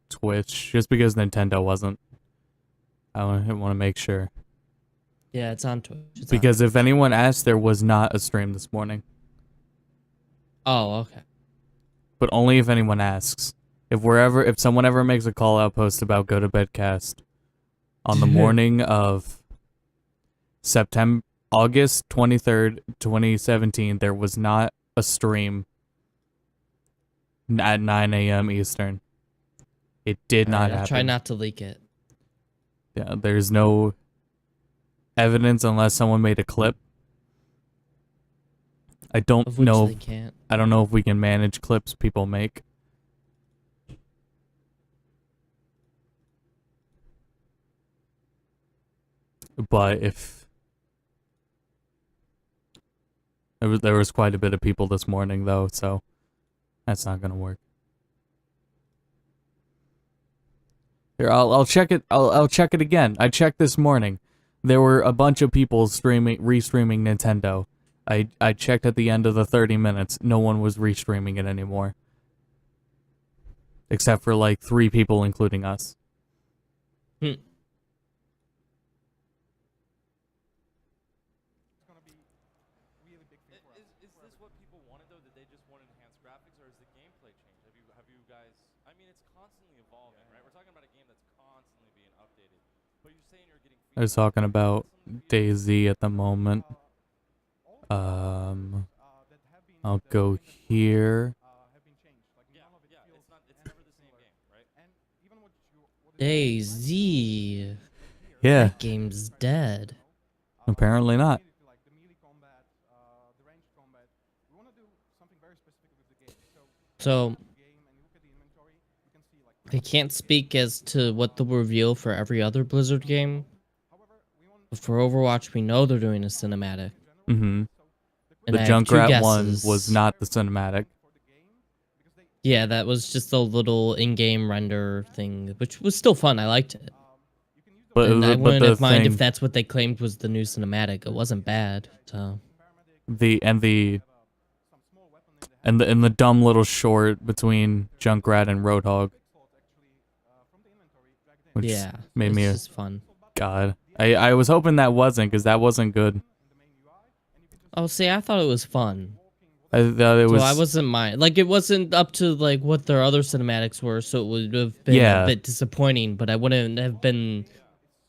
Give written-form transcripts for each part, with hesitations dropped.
Twitch just because Nintendo wasn't. I want to make sure. Yeah, it's on Twitch. Because if anyone asked, there was not a stream this morning. Oh, okay. But only if anyone asks. If someone ever makes a call out post about Go to Bedcast on the morning of August 23rd, 2017, there was not a stream at 9 a.m. Eastern. It did not happen. I'll try not to leak it. Yeah, there's no evidence unless someone made a clip. I don't know. They can't. I don't know if we can manage clips people make. But if there was quite a bit of people this morning though, so that's not gonna work. Here, I'll check it. I'll check it again. I checked this morning. There were a bunch of people restreaming Nintendo. I checked at the end of the 30 minutes. No one was restreaming it anymore. Except for like 3 people, including us. I was talking about DayZ at the moment. I'll go here. DayZ. Yeah. That game's dead. Apparently not. So I can't speak as to what they'll reveal for every other Blizzard game. But for Overwatch, we know they're doing a cinematic. Mm-hmm. And The Junkrat one was not the cinematic. Yeah, that was just a little in-game render thing, which was still fun. I liked it. But I wouldn't have minded if that's what they claimed was the new cinematic. It wasn't bad. So the dumb little short between Junkrat and Roadhog. Which yeah, made me just fun. God. I was hoping that wasn't, because that wasn't good. Oh, see, I thought it was fun. I thought it was. So I wasn't like it wasn't up to like what their other cinematics were, so it would have been a bit disappointing. But I wouldn't have been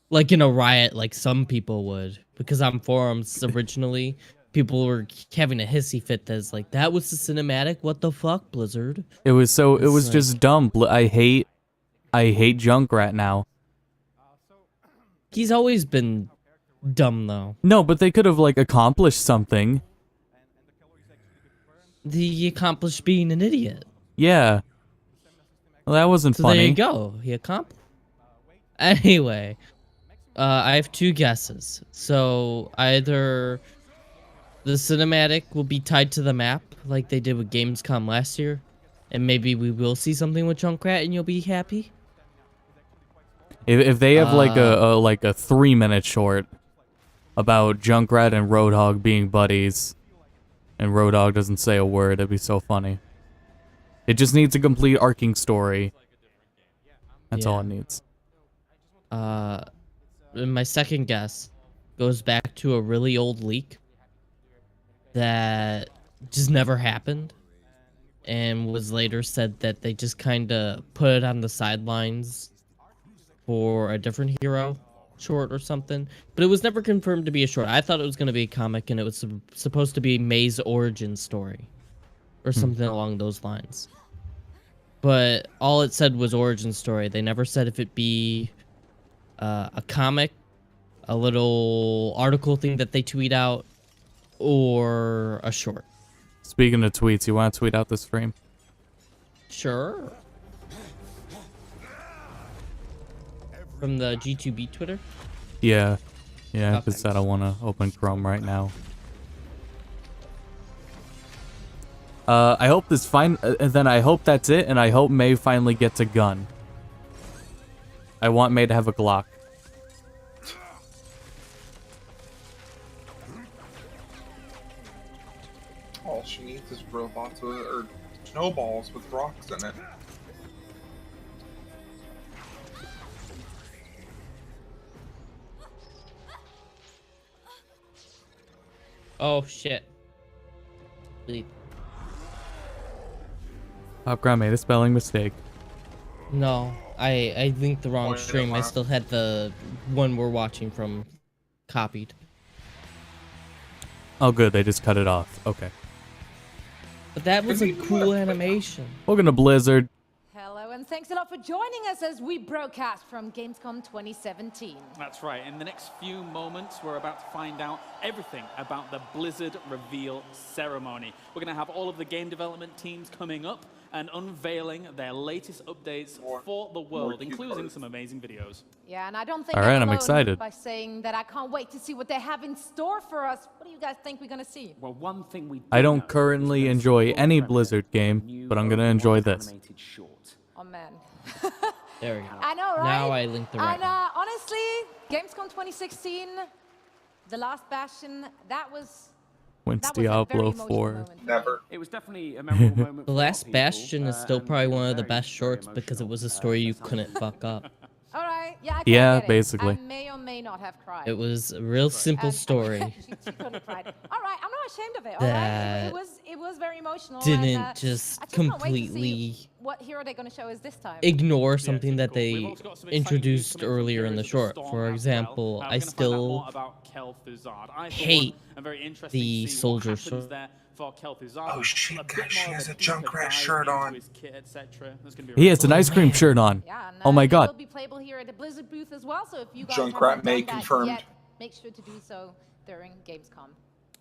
like in a riot like some people would, because on forums originally people were having a hissy fit that's like, that was the cinematic. What the fuck, Blizzard? It was just dumb. I hate Junkrat now. He's always been dumb though. No, but they could have like accomplished something. He accomplished being an idiot. Yeah. Well, that wasn't funny. There you go. He accomplished. Anyway, I have 2 guesses. So either the cinematic will be tied to the map, like they did with Gamescom last year, and maybe we will see something with Junkrat, and you'll be happy. If they have like a 3-minute short about Junkrat and Roadhog being buddies, and Roadhog doesn't say a word, it'd be so funny. It just needs a complete arcing story. That's all it needs. My second guess goes back to a really old leak that just never happened, and was later said that they just kind of put it on the sidelines for a different hero short or something, but it was never confirmed to be a short. I thought it was going to be a comic, and it was supposed to be May's origin story or something along those lines. But all it said was origin story. They never said if it be a comic, a little article thing that they tweet out, or a short. Speaking of tweets, you want to tweet out this frame? Sure. From the G2B Twitter? Yeah. Yeah, because I don't want to open Chrome right now. I hope this and then I hope that's it, and I hope May finally gets a gun. I want May to have a Glock. All she needs is robots or snowballs with rocks in it. Oh shit. Bleep. Popground made a spelling mistake. No, I linked the wrong Pointed stream. I left. still had the one we're watching from copied. Oh, good. They just cut it off. Okay. But that was a cool animation. Welcome to Blizzard. Hello, and thanks a lot for joining us as we broadcast from Gamescom 2017. That's right. In the next few moments, we're about to find out everything about the Blizzard reveal ceremony. We're going to have all of the game development teams coming up and unveiling their latest updates for the world, including some amazing videos. Yeah, and I don't think All right, I'm I'm alone excited. by saying that I can't wait to see what they have in store for us. What do you guys think we're going to see? Well, one thing we I do don't know currently is there's enjoy a any full Blizzard premiere game, of a new but I'm gonna enjoy Overwatch this. animated short. Oh, man. There we go. I know, right? Now I linked the right And one. honestly, Gamescom 2016, The Last Bastion, that was When's a very Diablo emotional 4? moment for me. Never. It was definitely a memorable moment. The for a lot Last of people, Bastion is still and probably we were one of the very, best very shorts because it was a emotional, story you for some couldn't reason. fuck up. All right, yeah, I Yeah, get it. basically. I may or may not have cried. It was a real simple And story. she couldn't have cried. All right, I'm not ashamed of it. All right, That it was very emotional. Didn't and, just I can't wait to completely see what hero they're going to show us this time. ignore something that We've they also got some exciting news introduced coming from earlier in Heroes the of short. Storm For as example, well. I We're gonna find out still more about Kel'Thuzad. I, for hate one, am very interested the to see soldier what happens sword. there for Kel'Thuzad. Oh, shit, A bit guys, she more of has a deeper Junkrat dive shirt into on. his kit, etc. That's gonna be He really has an cool. ice cream shirt on. Yeah, and, Oh my It god. will be playable here at the Blizzard booth as well. So if you guys Junkrat haven't May done that confirmed. yet, make sure to do so during Gamescom.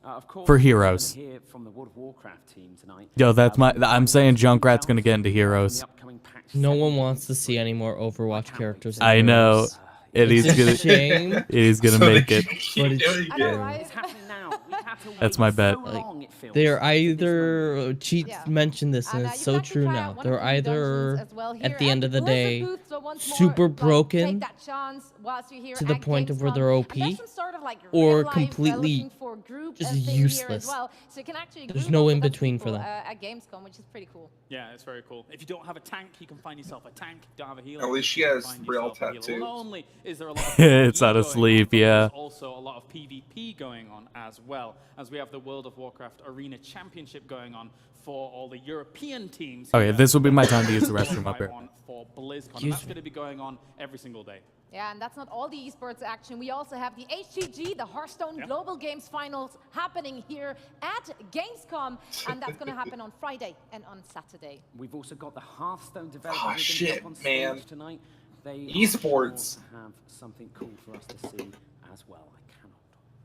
Of course, For we're Heroes. gonna hear from the World of Warcraft team tonight. Yo, that's my. We'll I'm find saying out some Junkrat's gonna get into details Heroes. from the upcoming patch no one 17. wants to see any more Overwatch characters. in I know. Heroes. And he's It's a gonna. shame. He's gonna So they make it. keep But it's- doing I know, it. right? It's happening now. We had to That's wait my so bet. long, it feels, They're for this either moment. Cheat Yeah. mentioned this, and And, it's you so can actually true try now. out one They're of the new dungeons either as well at here the end of the Blizzard day booth, so once more, super like, broken take that chance whilst you're here to the at point of where Gamescom. they're And there's OP, some sort of, like, or real-life, completely looking for group, just thing here as useless. well. So you can actually There's group no up with in other between for people, them. at Gamescom, which is pretty cool. Yeah, it's very cool. If you don't have a tank, you can find yourself a tank. If you don't have a healer, At least she you can has find real yourself a healer. tattoos. Well, not only is there a lot of It's PvE on a going sleeve, on, but yeah. There's also a lot of PvP going on as well, as we have the World of Warcraft Arena Championship going on for all the European teams. Okay, here. this will be my time to use the restroom up here. On for BlizzCon. And Excuse that's me. going to be going on every single day. Yeah, and that's not all the esports action. We also have the HGG, the Hearthstone Yeah. Global Games Finals, happening here at Gamescom, and that's going to happen on Friday and on Saturday. We've also got the Hearthstone developers Oh, who are gonna be shit, up on stage man. tonight. They are Esports. sure to have something cool for us to see as well. I cannot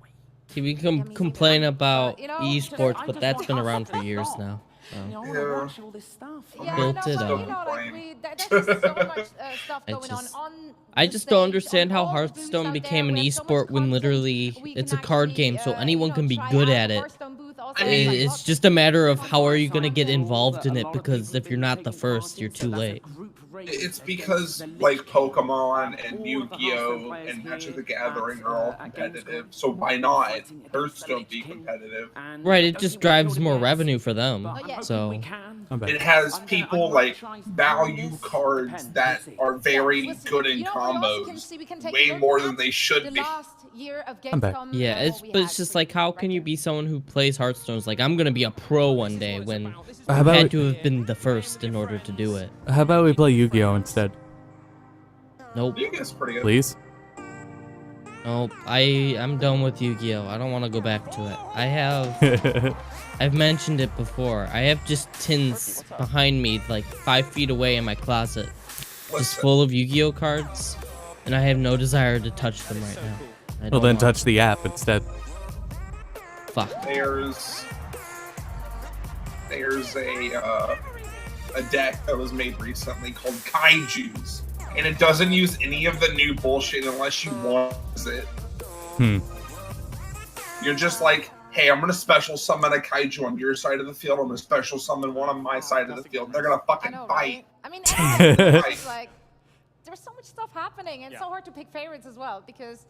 wait. See, we Yeah, can me too. complain about You know, esports, I but just that's want been us around to for years stop. now. You know, I want Yeah. to watch all this stuff. Yeah, Built no, it but, up. you know, like, Complain. there's just so much stuff I going just- on I the just don't stage, understand on how all the booths Hearthstone out became there. an We have so much esport when content literally we it's can a card actually, game, so you anyone know, can be try good out. at The it. Hearthstone booth also I has, mean, like, It's lots just a matter of of how are you going to get Example involved in that a it, lot of because people if you're have not been the taking part first, you're in, so too that's a late. group race It's against because the like Lich King. Pokemon and All of the Yu-Gi-Oh Hearthstone players and Magic the here Gathering at, are all at competitive. Gamescom So why will be not fighting against Hearthstone the be Lich King. competitive? And Right, I it don't just think we'll drives kill more the revenue ants, for them. but I'm yeah. hoping So we can. I'm back. It has I'm people gonna like try and value this cards depends. that We'll see. are very We'll see. good in You know what we also can combos, see? We can take a way look more at than they should the be. last year of I'm back. Gamescom, Yeah, and it's what we but had it's just for like, how right can you there. be someone who plays Hearthstone? It's like, I'm gonna be a pro one day, when you How about had to have been the first in order to do it. How about we play Yu-Gi-Oh instead, Nope. Yu-Gi-Oh's pretty good. please? Nope. I'm done with Yu-Gi-Oh. I don't want to go back to it. I've mentioned it before. I have just tins behind me, like 5 feet away in my closet, just Listen, full of Yu-Gi-Oh cards, and I have no desire to touch them right now. I Well, don't then want- touch the app instead. Fuck. there's a deck that was made recently called Kaiju's, and it doesn't use any of the new bullshit unless you want it. Hmm. You're just like, hey, I'm gonna special summon a kaiju on your side of the field. I'm gonna special summon one on my side of the field. They're gonna I fucking know, fight. right? I mean, it's like there's so much stuff happening, and it's Yeah. so hard to pick favorites as well because,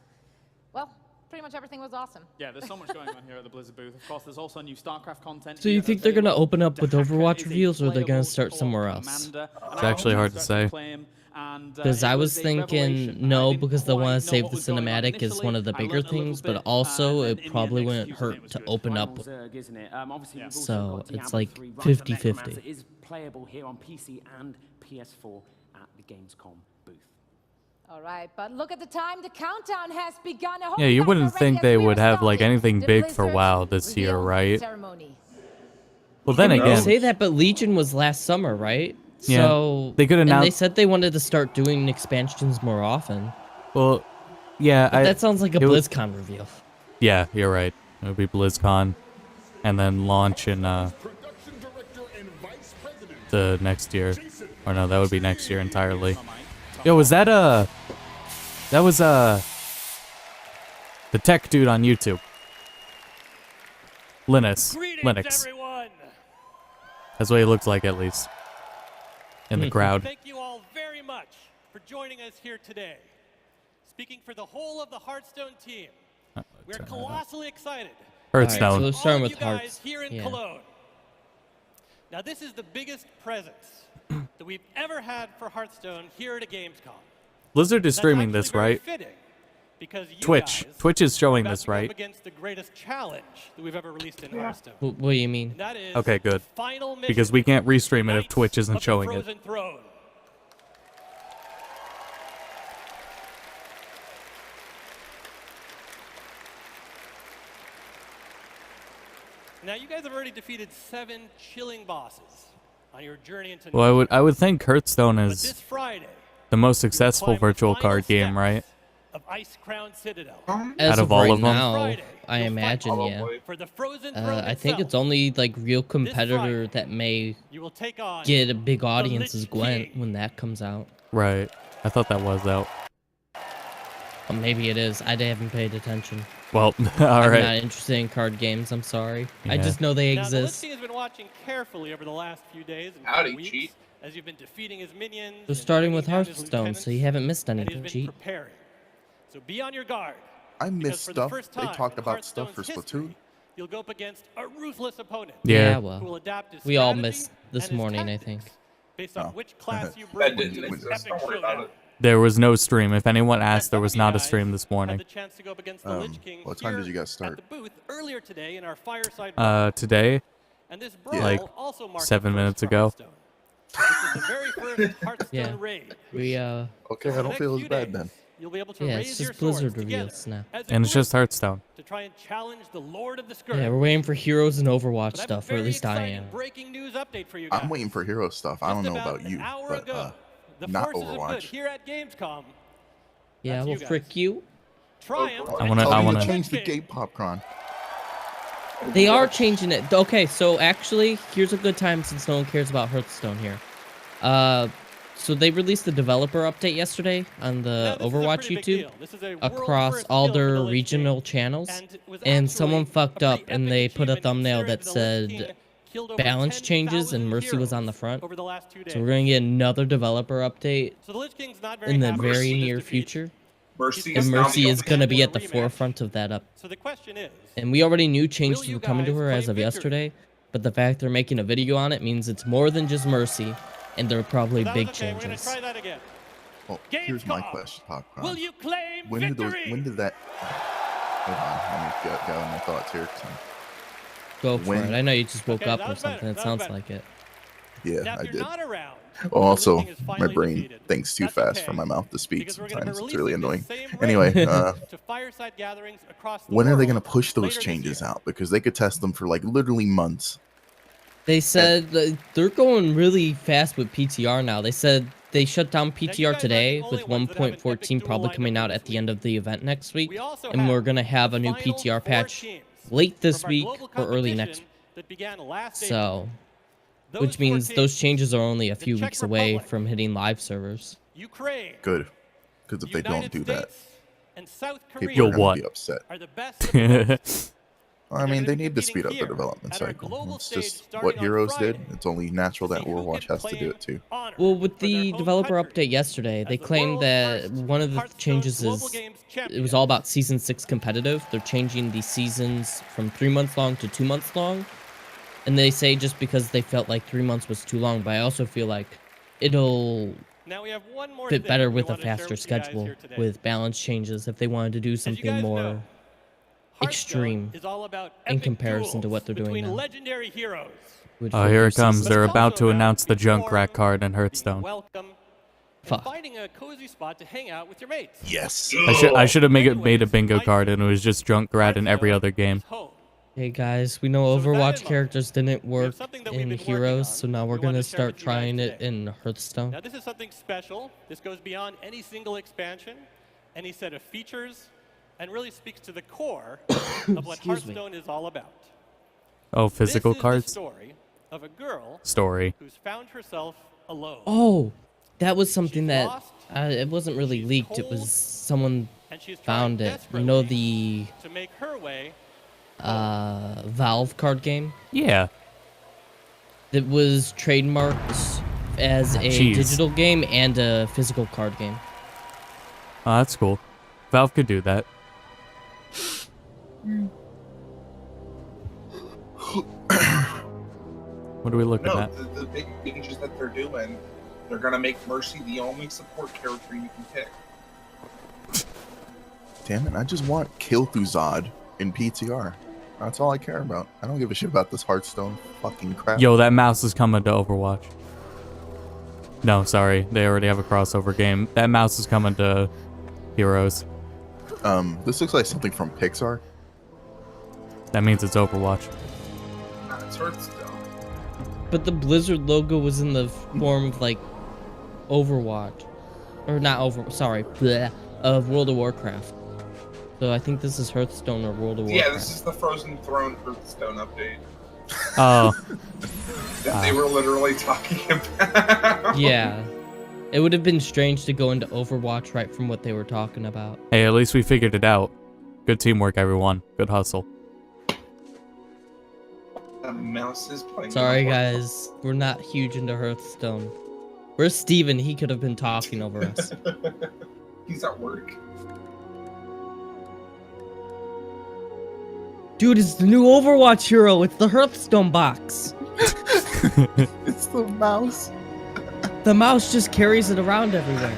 well, pretty much everything was awesome. Yeah, there's so much going on here at the Blizzard booth. Of course, there's also new StarCraft content. So you here think they're gonna available. open up with Dahaka Overwatch is a reveals, or they're gonna playable start core somewhere else? commander, and It's I actually hope hard you to start say. play him And Because it I was a thinking, revelation. I no, didn't because they quite want know to save what the was going on cinematic is one initially. of the I bigger learned a little things, bit, but also and it in the probably end, wouldn't execution, it hurt was to good. open up. Zerg, isn't it? Obviously, we've also So got it's Diablo like 3 Rise of the 50-50. Necromancer is playable here on PC and PS4 at the Gamescom booth. All right, but look at the time. The countdown has begun. I hope Yeah, you guys wouldn't are ready think as they we are would have like starting anything the big for Blizzard WoW this year, reveal right? ceremony. Well, then Who You again, knows? say that, but Legion was last summer, right? Yeah, So they could and they announce- said they wanted to start doing expansions more often. well, yeah, But that sounds like a it would- BlizzCon reveal. Yeah, you're right. It would be BlizzCon, and then launch in the next year, or no, that would be next year entirely. Yo, was that that was the tech dude on YouTube, Linux. Everyone. That's what he looks like, at least in the crowd. Thank you all very much for joining us here today. Speaking for the whole of the Hearthstone team, we're colossally excited. Hearthstone. Alright, so let's start all with of you guys Hearts. here in Yeah. Cologne. Now, this is the biggest presence that we've ever had for Hearthstone here at a Gamescom. Blizzard is That's streaming actually this, very right? fitting, because you Twitch. guys Twitch is are showing about this, to go up right? against the greatest challenge that we've ever released in Hearthstone. What do you mean? And that is Okay, good. the final mission, Because we can't restream it if Knights Twitch isn't of the showing it. Frozen Throne. Now, you guys have already defeated 7 chilling bosses on your journey into Well, I would think Hearthstone But this is Friday, the most you will successful climb the virtual final card game, steps right? Of Ice Crown Citadel. As Out of of all right of them? now, Friday, I you'll fight imagine, yeah. Probably. For the Frozen Throne I think itself, it's only like real competitor Friday, that may you will take on get a big the audience Lich is Gwent King. when that comes out. Right. I thought that was out. Or maybe it is. I haven't paid attention. Well, all I'm right. not interested in card games. I'm sorry. I Yeah. just know they Now, the Lich exist. King has been watching carefully over the last few days and Howdy, weeks cheat. as you've been defeating his minions. We're and starting bringing with down his Hearthstone, so you lieutenants, haven't missed and anything, he's been cheat. preparing. So be on your guard. I because missed for the stuff. first They time talked in about stuff for Hearthstone's Splatoon. history, you'll go up against a ruthless opponent Yeah. who will well, adapt his we all strategy missed this and his morning, I tactics think. based on Oh. which class you That bring didn't into this exist. epic Don't worry about showdown. it. There was no stream. If anyone And asked, there some was of you not a guys stream this had morning. the chance to go up against the Lich King what time here did you guys at start? the booth earlier today in our fireside brawl. Today? And this brawl like also marks 7 the minutes first ago. Hearthstone. This is the very first Hearthstone Yeah. raid. We Okay, For I the don't next feel as few bad days, then. You'll be able to Yeah, raise it's your just swords Blizzard together reveals now. as a And it's just group Hearthstone. to try and challenge the Lord of the Scourge. Yeah, we're waiting for Heroes and Overwatch But I have a stuff, or at very least I exciting am. breaking news update for you guys. I'm waiting for hero stuff. I don't Just know about an you, hour but ago, the not forces of good Overwatch. here at Gamescom Yeah, That's well, you guys. frick you. triumphed. I wanna- Tell I me wanna- to change the Lich King. gate popcorn. They are changing it. Okay, so actually, here's a good time since no one cares about Hearthstone here. So they released the developer update yesterday on Now, the this is a Overwatch pretty big YouTube deal. This is a across world-first all deal for their the Lich regional King, channels, and was and someone actually fucked a up pretty and epic they put a achievement thumbnail considering that the Lich King said killed over balance changes and 10,000 Mercy was on the heroes front. over the last 2 days. So we're gonna get another developer update So the Lich King's not very in the happy very with this near defeat. future, Mercy and is now Mercy the is only- gonna be for a at the rematch. forefront of that up. So the question is, And we already knew changes Will you were coming to guys her as claim of victory? yesterday, but the fact they're making a video on it means it's more than just Mercy, and there are probably that big was okay. We're gonna changes. try that again. Well, here's my Gamescom. question, popcorn. Will you claim When did victory? when did that? Hold on, let me gather my thoughts here. 'cause Go for when- it. I know you just woke Okay, up that or was better, something. It that was sounds better. like it. Yeah, Now, if I you're did. not around, Oh, the also, Lich King is my finally brain defeated. thinks too That's fast okay, for my mouth to speak because we're gonna be sometimes. It's really releasing annoying. this same raid Anyway, to fireside gatherings across the when are they world going to push those later this changes year. out? Because they could test them for like literally months. They said that they're going really fast with PTR now. They said they shut down guys PTR aren't the today only with ones that have an epic 1.14 duel probably lined coming up out this at the week. end of the event next week. We also And we're have gonna have the a new final PTR 4 patch teams late this from our week global or early competition next. that began last April. So, Those which 4 means those teams, changes are only a the few Czech weeks away Republic, from hitting live servers. Ukraine, Good. Because if they don't United do that, States, and South people Korea Yo, are going what? to be upset. are the best of the best. I They're mean, gonna they be need to competing speed up the here development at our cycle. global It's stage just starting what on Heroes did. Friday It's only natural to that see who Overwatch can has to do claim it too. honor Well, with for their the home developer country update yesterday, as they the claimed world's that first one of the Hearthstone changes Global is Games it champion. was all about Season 6 competitive. They're changing the seasons from 3 months long to 2 months long. And they say just because they felt like 3 months was too long, but I also feel like it'll Now we have one more Fit thing better we with a wanna share faster with you guys schedule, here today. with balance changes if they wanted to do As you something guys more know, extreme Hearthstone is all about in epic comparison to duels what they're doing between now. legendary heroes. with Oh, here further it comes. seasons. They're But it's about also to about announce the being Junkrat warm, card in being Hearthstone. welcome, and Fuck. finding a cozy spot to hang out with your mates. Yes. I should have made a Anyways, bingo my card and it was just Junkrat in every Hearthstone other game. is home. Hey guys, we know So with that in Overwatch mind, characters didn't we have work something that we've in been working Heroes, on so now we're we wanted gonna to share start with you guys trying it today. in Hearthstone. Now this is something special. This goes beyond any single expansion, any set of features, and really speaks to the core of what Excuse me. Hearthstone is all about. Oh, physical This is cards? the story of a girl Story. who's found herself alone. Oh, that was something She's that lost, it wasn't really she's leaked. It cold, was someone and she's found trying it. You know desperately the to make her way. Valve card game Yeah. that was trademarked as a Jeez. digital game and a physical card game. Oh, that's cool. Valve could do that. What are we looking No, at? the big changes that they're doing, they're gonna make Mercy the only support character you can pick. Damn it, I just want Kilthuzad in PTR. That's all I care about. I don't give a shit about this Hearthstone fucking crap. Yo, that mouse is coming to Overwatch. No, sorry. They already have a crossover game. That mouse is coming to Heroes. This looks like something from Pixar. That means it's Overwatch. Nah, it's Hearthstone. But the Blizzard logo was in the form of like Overwatch, or not sorry, bleh, of World of Warcraft. So I think this is Hearthstone or World of Warcraft. Yeah, this is the Frozen Throne Hearthstone update Oh, that they were literally talking about. Yeah. It would have been strange to go into Overwatch right from what they were talking about. hey, at least we figured it out. Good teamwork, everyone. Good hustle. The mouse is playing. Sorry guys, we're not huge into Hearthstone. Where's Steven? He could have been talking over us. He's at work. Dude, it's the new Overwatch hero. It's the Hearthstone box. It's the mouse. The mouse just carries it around everywhere.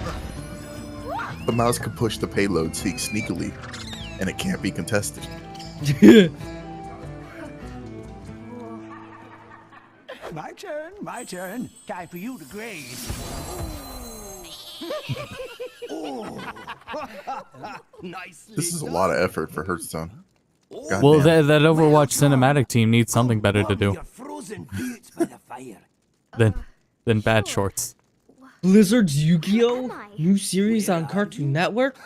The mouse can push the payload sneakily, and it can't be contested. My turn. Time for you to graze. Nicely This is a lot of effort for Hearthstone. God Well, damn. that Overwatch cinematic team needs something better to do Your frozen boots by the fire. than bad shorts. Blizzard's Yu-Gi-Oh! New series on Cartoon Network?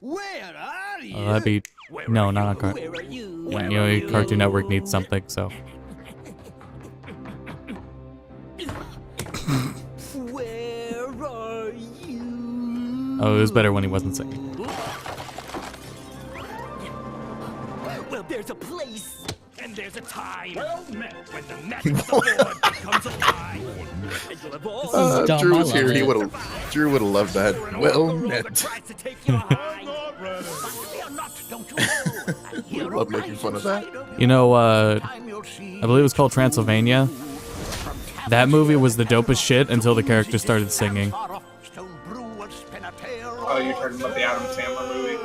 Where are you? That'd be no, not on Cartoon. Where are you? You know, Cartoon Network needs something, so. Where are you? Oh, it was better when he wasn't singing. Well, there's a place and there's a time. Well met when the magic of the board becomes alive. And you'll have all This is dumb, Drew I was love here. He it. would have. Drew would have loved that. Well met. tries to take your hide. But fear not, don't you know? A hero love making fun of that. You know, time you'll see. I believe it was called Transylvania. That movie was the dopest shit until the character started singing. Oh, you're talking about the Adam Sandler movie?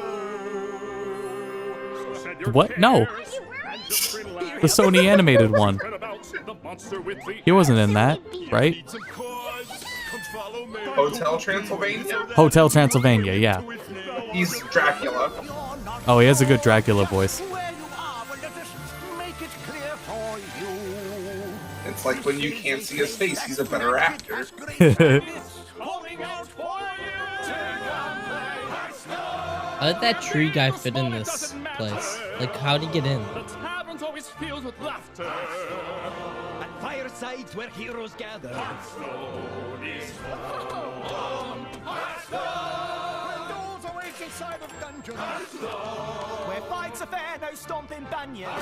What? No. The Sony animated one. He wasn't in that, right? Hotel Transylvania? Hotel Transylvania, yeah. He's Dracula. Oh, he has a good Dracula voice. It's like when you can't see his face, he's a better actor. How did that tree guy fit in this place? Like, how'd he get in? The tavern's always filled with laughter. At firesides where heroes gather. Doors await inside of dungeons. Where fights are fair, no stomping banyans.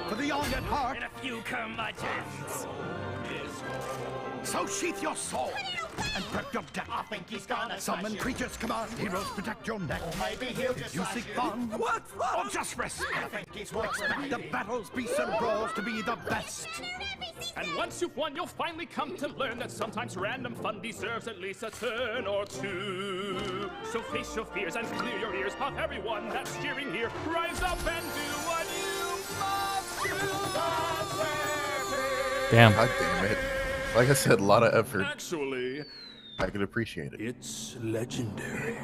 For the young at heart. And a few curmudgeons. So sheath your sword. and prep your deck. I think he's gonna summon creatures, command heroes, protect your neck. Maybe he'll just you seek fun, what? Or just rest. I think he's expect the battles, beasts, and brawls to be the best. And once you've won, you'll finally come to learn that sometimes random fun deserves at least a turn or two. So face your fears and clear your ears of everyone that's cheering here. Rise up and do what you must do. Damn. God damn it. Like I said, a lot of effort. Actually, I could appreciate it. it's legendary.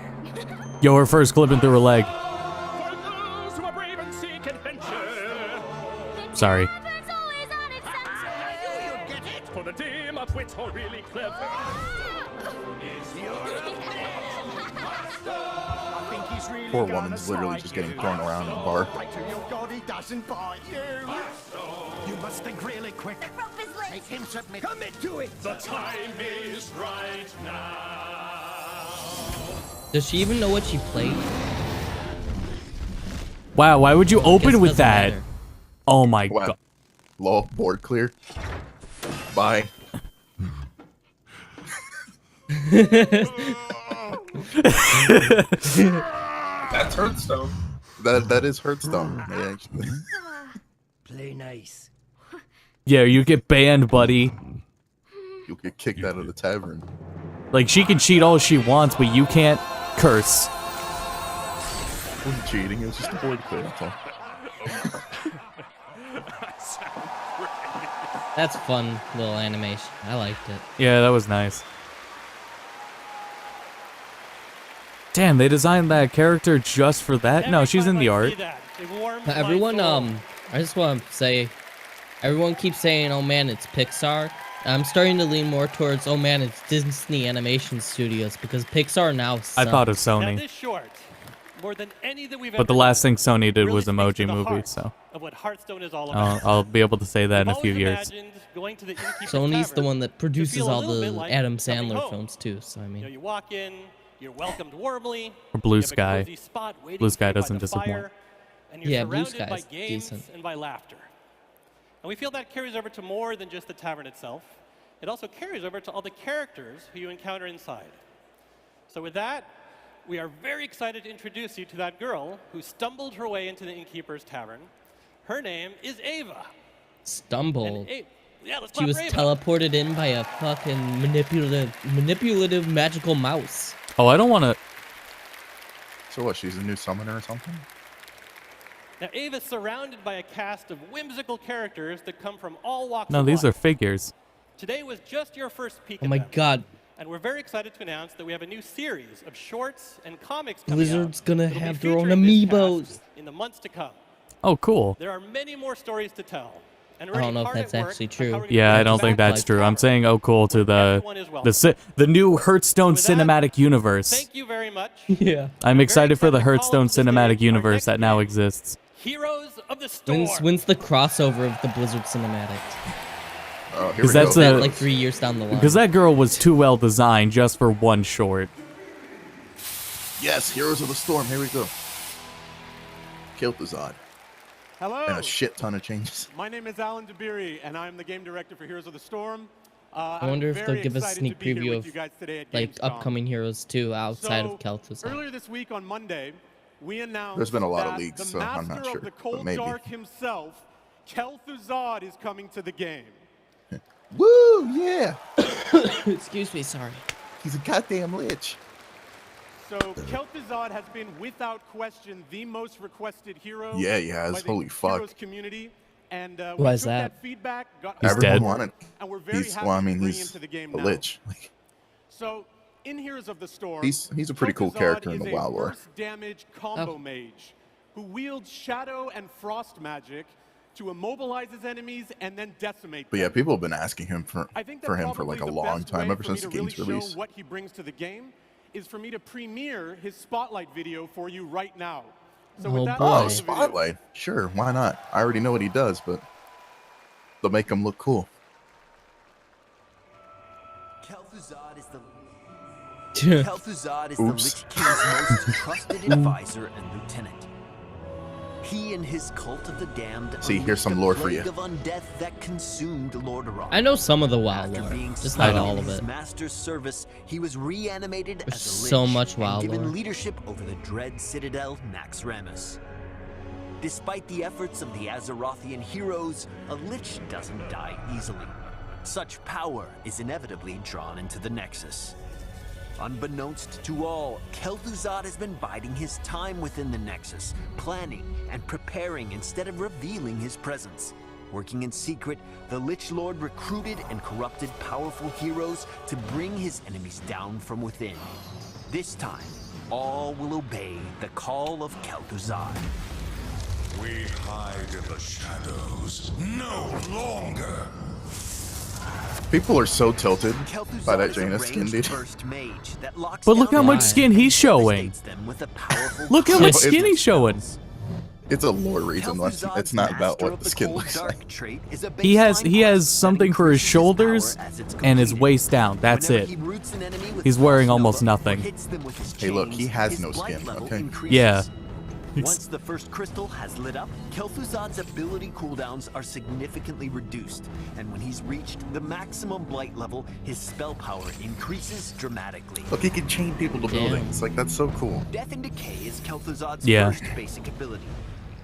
Yo, her first clipping through her leg. For those who are brave and seek adventure. Sorry. For the team of wits or really clever. Poor woman's literally just getting thrown around in a bar. You must think really quick. Make him submit. Commit to it. The time is right now. Does she even know what she played? Wow, why would you Guess open it with doesn't that? matter. Oh my Wow. god. Lol, board clear. Bye. That's Hearthstone. That is Hearthstone. Yeah, actually. Play nice. Yeah, you get banned, buddy. You'll get kicked out of the tavern. Like, she can cheat all she wants, but you can't curse. It wasn't cheating, it was just a board clear, that's all. That's fun little animation. I liked it. Yeah, that was nice. Damn, they designed that character just for that? No, she's in the art. Everyone, I just want to say, everyone keeps saying, oh man, it's Pixar. I'm starting to lean more towards, oh man, it's Disney Animation Studios, because Pixar now sucks. I thought of Now, Sony. this short, more than any that we've But the ever last done, thing Sony did really was speaks Emoji to the Movie, heart so of what Hearthstone is all about. I'll be able to say that in a We've few always years. imagined going to the Innkeeper's Sony's the Tavern one that to produces feel a all little bit the like Adam coming Sandler home. films too, so I You know, mean, you walk in, you're welcomed warmly. Or Blue you have a Sky. cozy spot waiting Blue for Sky you by doesn't the disappoint. fire, and you're Yeah, Blue surrounded by Sky's games decent. and by laughter. And we feel that carries over to more than just the tavern itself. It also carries over to all the characters who you encounter inside. So with that, we are very excited to introduce you to that girl who stumbled her way into the Innkeeper's Tavern. Her name is Ava. stumbled. Yeah, let's She clap was for Ava. teleported in by a fucking manipulative magical mouse. Oh, I don't want to... So what, she's a new summoner or something? Now, Ava's surrounded by a cast of whimsical characters that come from all walks No, of these are life. figures. Today was just your first peek Oh at my them. god, And we're very excited to announce that we have a new series of shorts and comics coming Blizzard's out gonna that'll be have their own featuring this amiibos. cast in the months to come. Oh, cool. There are many more stories to tell. And we're I don't already know if hard that's at work actually on how true. we're gonna Yeah, I bring don't back think that's the true. I'm tavern. saying oh cool to Everyone is welcome. the new Hearthstone With that, cinematic universe. Thank you very much. yeah. I'm very excited for the excited to call Hearthstone up to the cinematic stage our universe next that now game. exists. Heroes of the Storm. When's the crossover of the Blizzard cinematic? Oh, here we Because that's go. a- Like 3 years down the line. Because that girl was too well designed just for one short. Yes, Heroes of the Storm, here we go. Kel'Thuzad. Hello. And a shit ton of changes. My name is Alan DeBeery, and I'm the game director for Heroes of the Storm. I wonder if they'll give a sneak preview of like Gamescom. upcoming heroes too outside So, of Kel'Thuzad. Earlier this week on Monday, we announced There's been a lot of that leaks, the so I'm master not sure, of the but Cold maybe. Dark himself, Kel'Thuzad, is coming to the game. Woo, yeah. Excuse me, sorry. He's a goddamn lich. So Kel'Thuzad has been without question the most requested hero. Yeah, he has. by the Holy fuck. Heroes community. And we Why is took that? feedback, got He's Everyone dead. wanted. and we're very happy to bring him to the game a now. lich. Like, So, in Heroes of the Storm, He's a pretty cool Kel'Thuzad character in is the a WoW lore. burst damage combo Oh. mage who wields shadow and frost magic to immobilize his enemies and then decimate But them. yeah, people have been asking him for I think that like probably a the long best time, way ever for me since the to really game's show release. what he brings to the game is for me to premiere his spotlight video for you right now. So Oh, with that, boy. Oh, I'll show the video. Spotlight. Sure, why not? I already know what he does, but they'll make him look cool. Kel'Thuzad is the Yeah. Kel'Thuzad is the Oops. Lich King's most trusted advisor and lieutenant. He and his cult of the damned. See, here's some lore for you. Of undeath that consumed Lordaeron. I know some of the WoW After lore, being just slain not all in of his it. master's service, he was reanimated There's as a lich so much WoW and given lore. leadership over the dread citadel Nax Ramus. Despite the efforts of the Azerothian heroes, a lich doesn't die easily. Such power is inevitably drawn into the Nexus. Unbeknownst to all, Kel'Thuzad has been biding his time within the Nexus, planning and preparing instead of revealing his presence. Working in secret, the Lich Lord recruited and corrupted powerful heroes to bring his enemies down from within. This time, all will obey the call of Kel'Thuzad. We hide in the shadows no longer. People are so tilted by that Jaina skin, dude. But look how much skin he's showing. Look how much skin he's showing. It's a lore reason. It's not about what the skin looks like. He has something for his shoulders and his waist down. That's it. He's wearing almost nothing. Hey, look, he has no skin. Okay. Yeah. Once the first crystal has lit up, Kel'Thuzad's ability cooldowns are significantly reduced, and when he's reached the maximum blight level, his spell power increases dramatically. Look, he can chain people to buildings. Like, that's so cool. Death and Decay is Kel'Thuzad's first basic ability.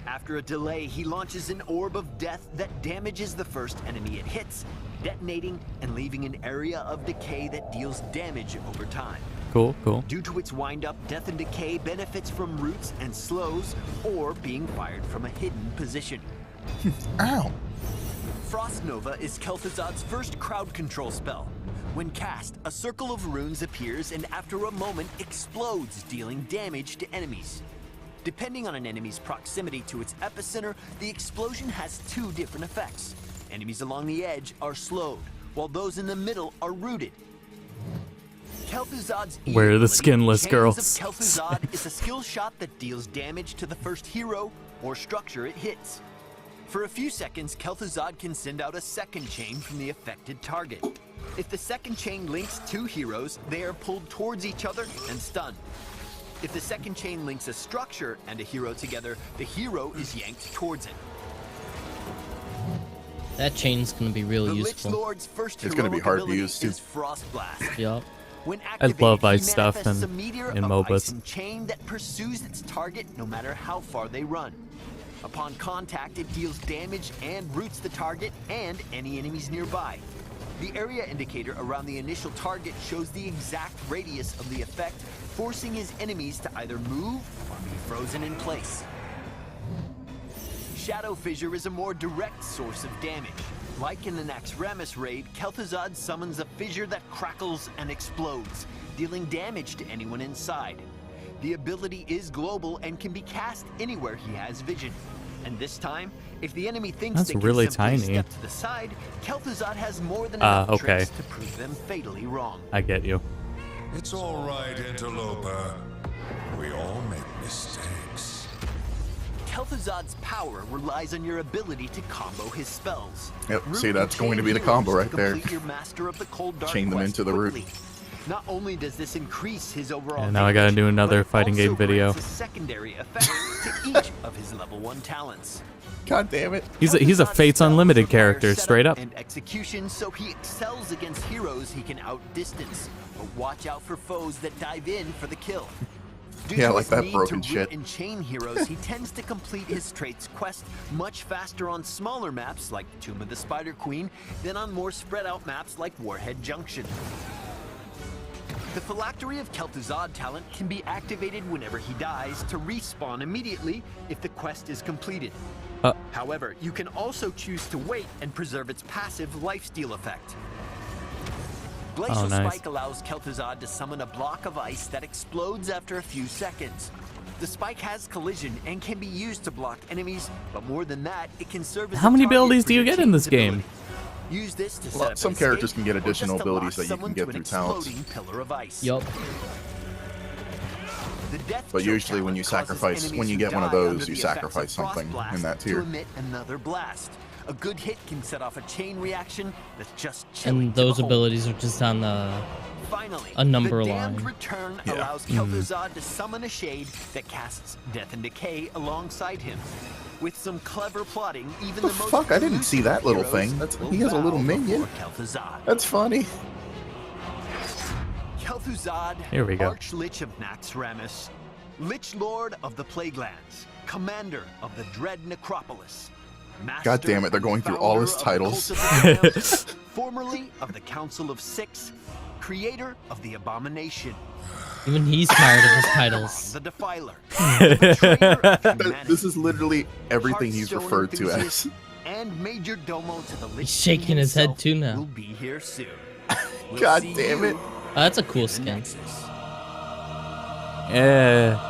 After a delay, he launches an orb of death that damages the first enemy it hits, detonating and leaving an area of decay that deals damage over time. Cool, cool. Due to its wind-up, Death and Decay benefits from roots and slows, or being fired from a hidden position. Ow! Frost Nova is Kel'Thuzad's first crowd control spell. When cast, a circle of runes appears and after a moment explodes, dealing damage to enemies. Depending on an enemy's proximity to its epicenter, the explosion has two different effects. Enemies along the edge are slowed, while those in the middle are rooted. Kel'Thuzad's Where are the skinless Chains girls? of Kel'Thuzad is a skill shot that deals damage to the first hero or structure it hits. For a few seconds, Kel'Thuzad can send out a second chain from the affected target. If the second chain links two heroes, they are pulled towards each other and stunned. If the second chain links a structure and a hero together, the hero is yanked towards it. That chain's gonna be really useful. The Lich Lord's first It's gonna be heroic hard to ability use, too. is Frost Blast. Yup. When I activated, love he ice stuff manifests in a meteor in of MOBAs. ice and chain that pursues its target no matter how far they run. Upon contact, it deals damage and roots the target and any enemies nearby. The area indicator around the initial target shows the exact radius of the effect, forcing his enemies to either move or be frozen in place. Shadow Fissure is a more direct source of damage. Like in the Nax Ramus raid, Kel'Thuzad summons a fissure that crackles and explodes, dealing damage to anyone inside. The ability is global and can be cast anywhere he has vision. And this time, if the enemy thinks That's they can really simply tiny. step to the side, Kel'Thuzad has more than enough okay. tricks to prove them fatally wrong. I get you. It's all right, interloper. We all make mistakes. Kel'Thuzad's power relies on your ability to combo his spells. Yep, Root see, that's and going to chain be the heroes combo to right there. complete your Master of the Cold Dark Chain them quest into the root. quickly. Not only does this increase his overall And now I gotta do another damage, but it fighting game also video. grants a secondary effect to each of his level 1 talents. God damn it. He's a Kel'Thuzad's Fates spells Unlimited require character, setup straight up. And execution, so he excels against heroes he can outdistance. But watch out for foes that dive in for the kill. Due Yeah, to like his that need broken to root shit. and chain heroes, he tends to complete his traits quest much faster on smaller maps like Tomb of the Spider Queen than on more spread out maps like Warhead Junction. The Phylactery of Kel'Thuzad talent can be activated whenever he dies to respawn immediately if the quest is completed. However, you can also choose to wait and preserve its passive lifesteal effect. Glacial nice. Spike allows Kel'Thuzad to summon a block of ice that explodes after a few seconds. The spike has collision and can be used to block enemies, but more than that, it can serve as How a many target abilities for do you your get in this chain's game? ability. Use this to set Well, up some an characters escape, can get or just additional to abilities lock that you can someone get to an through talents. exploding pillar of ice. Yup. The Death But Chill usually when you talent causes sacrifice, enemies when you who get one of die under those, you the effects of sacrifice Frost something Blast in that to tier. emit another blast. A good hit can set off a chain reaction that's just chilling And to those behold. abilities are just on the a the number damned line. return Yeah. allows Kel'Thuzad to summon a shade that casts death and decay alongside him. With some clever plotting, even the most Fuck, I didn't see that little elusive thing. heroes He has a will little bow minion. before Kel'Thuzad. That's funny. Kel'Thuzad, Here we go. Archlich of Naxxramas, Lich Lord of the Plaguelands, Commander of the Dread Necropolis, Master God damn it, they're going through all his Founder of the titles. Cult of the Lambs, formerly of the Council of Six, creator of the Abomination, Even he's tired of his titles. the Defiler, This is literally everything he's Hearthstone referred to as. enthusiast, and Major Domo to the Lich He's shaking his head too now. will be here soon. We'll God see damn it. you Oh, that's a cool in the skin. Nexus. Yeah.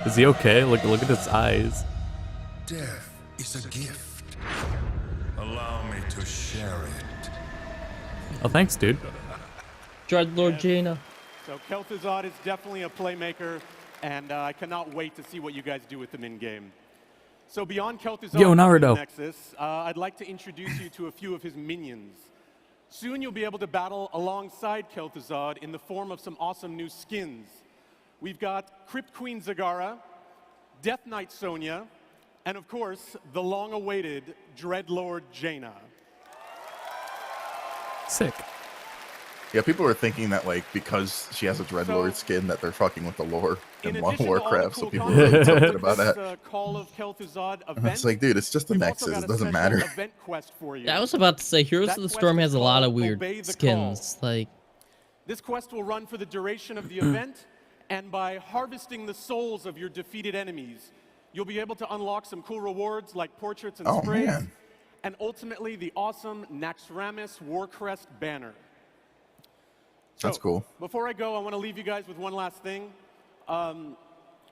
Is he okay? Look at his eyes. Death is a gift. Allow me to share it. Oh, thanks, dude. Dreadlord Jaina. So Kel'Thuzad is definitely a playmaker, and I cannot wait to see what you guys do with him in game. So beyond Kel'Thuzad Yo, and the Naruto. Nexus, I'd like to introduce you to a few of his minions. Soon you'll be able to battle alongside Kel'Thuzad in the form of some awesome new skins. We've got Crypt Queen Zagara, Death Knight Sonya, and of course, the long-awaited Dreadlord Jaina. Sick. Yeah, people were thinking that, like, because she has a Dreadlord skin, that they're fucking with the lore in addition to all the Warcraft, so cool people were content really tilted for about this, that. Call of Kel'Thuzad And event, it's like, dude, it's just the we've also Nexus. got It a doesn't special matter. event quest for you. Yeah, I was about to say, Heroes That of the quest Storm is has a lot of called weird Obey the skins. Like, This quest will run for the duration of the event, and by harvesting the souls of your defeated enemies, you'll be able to unlock some cool rewards like portraits and Oh, sprays, man. and ultimately the awesome Naxxramas Warcrest banner. That's cool. Before I go, I want to leave you guys with one last thing.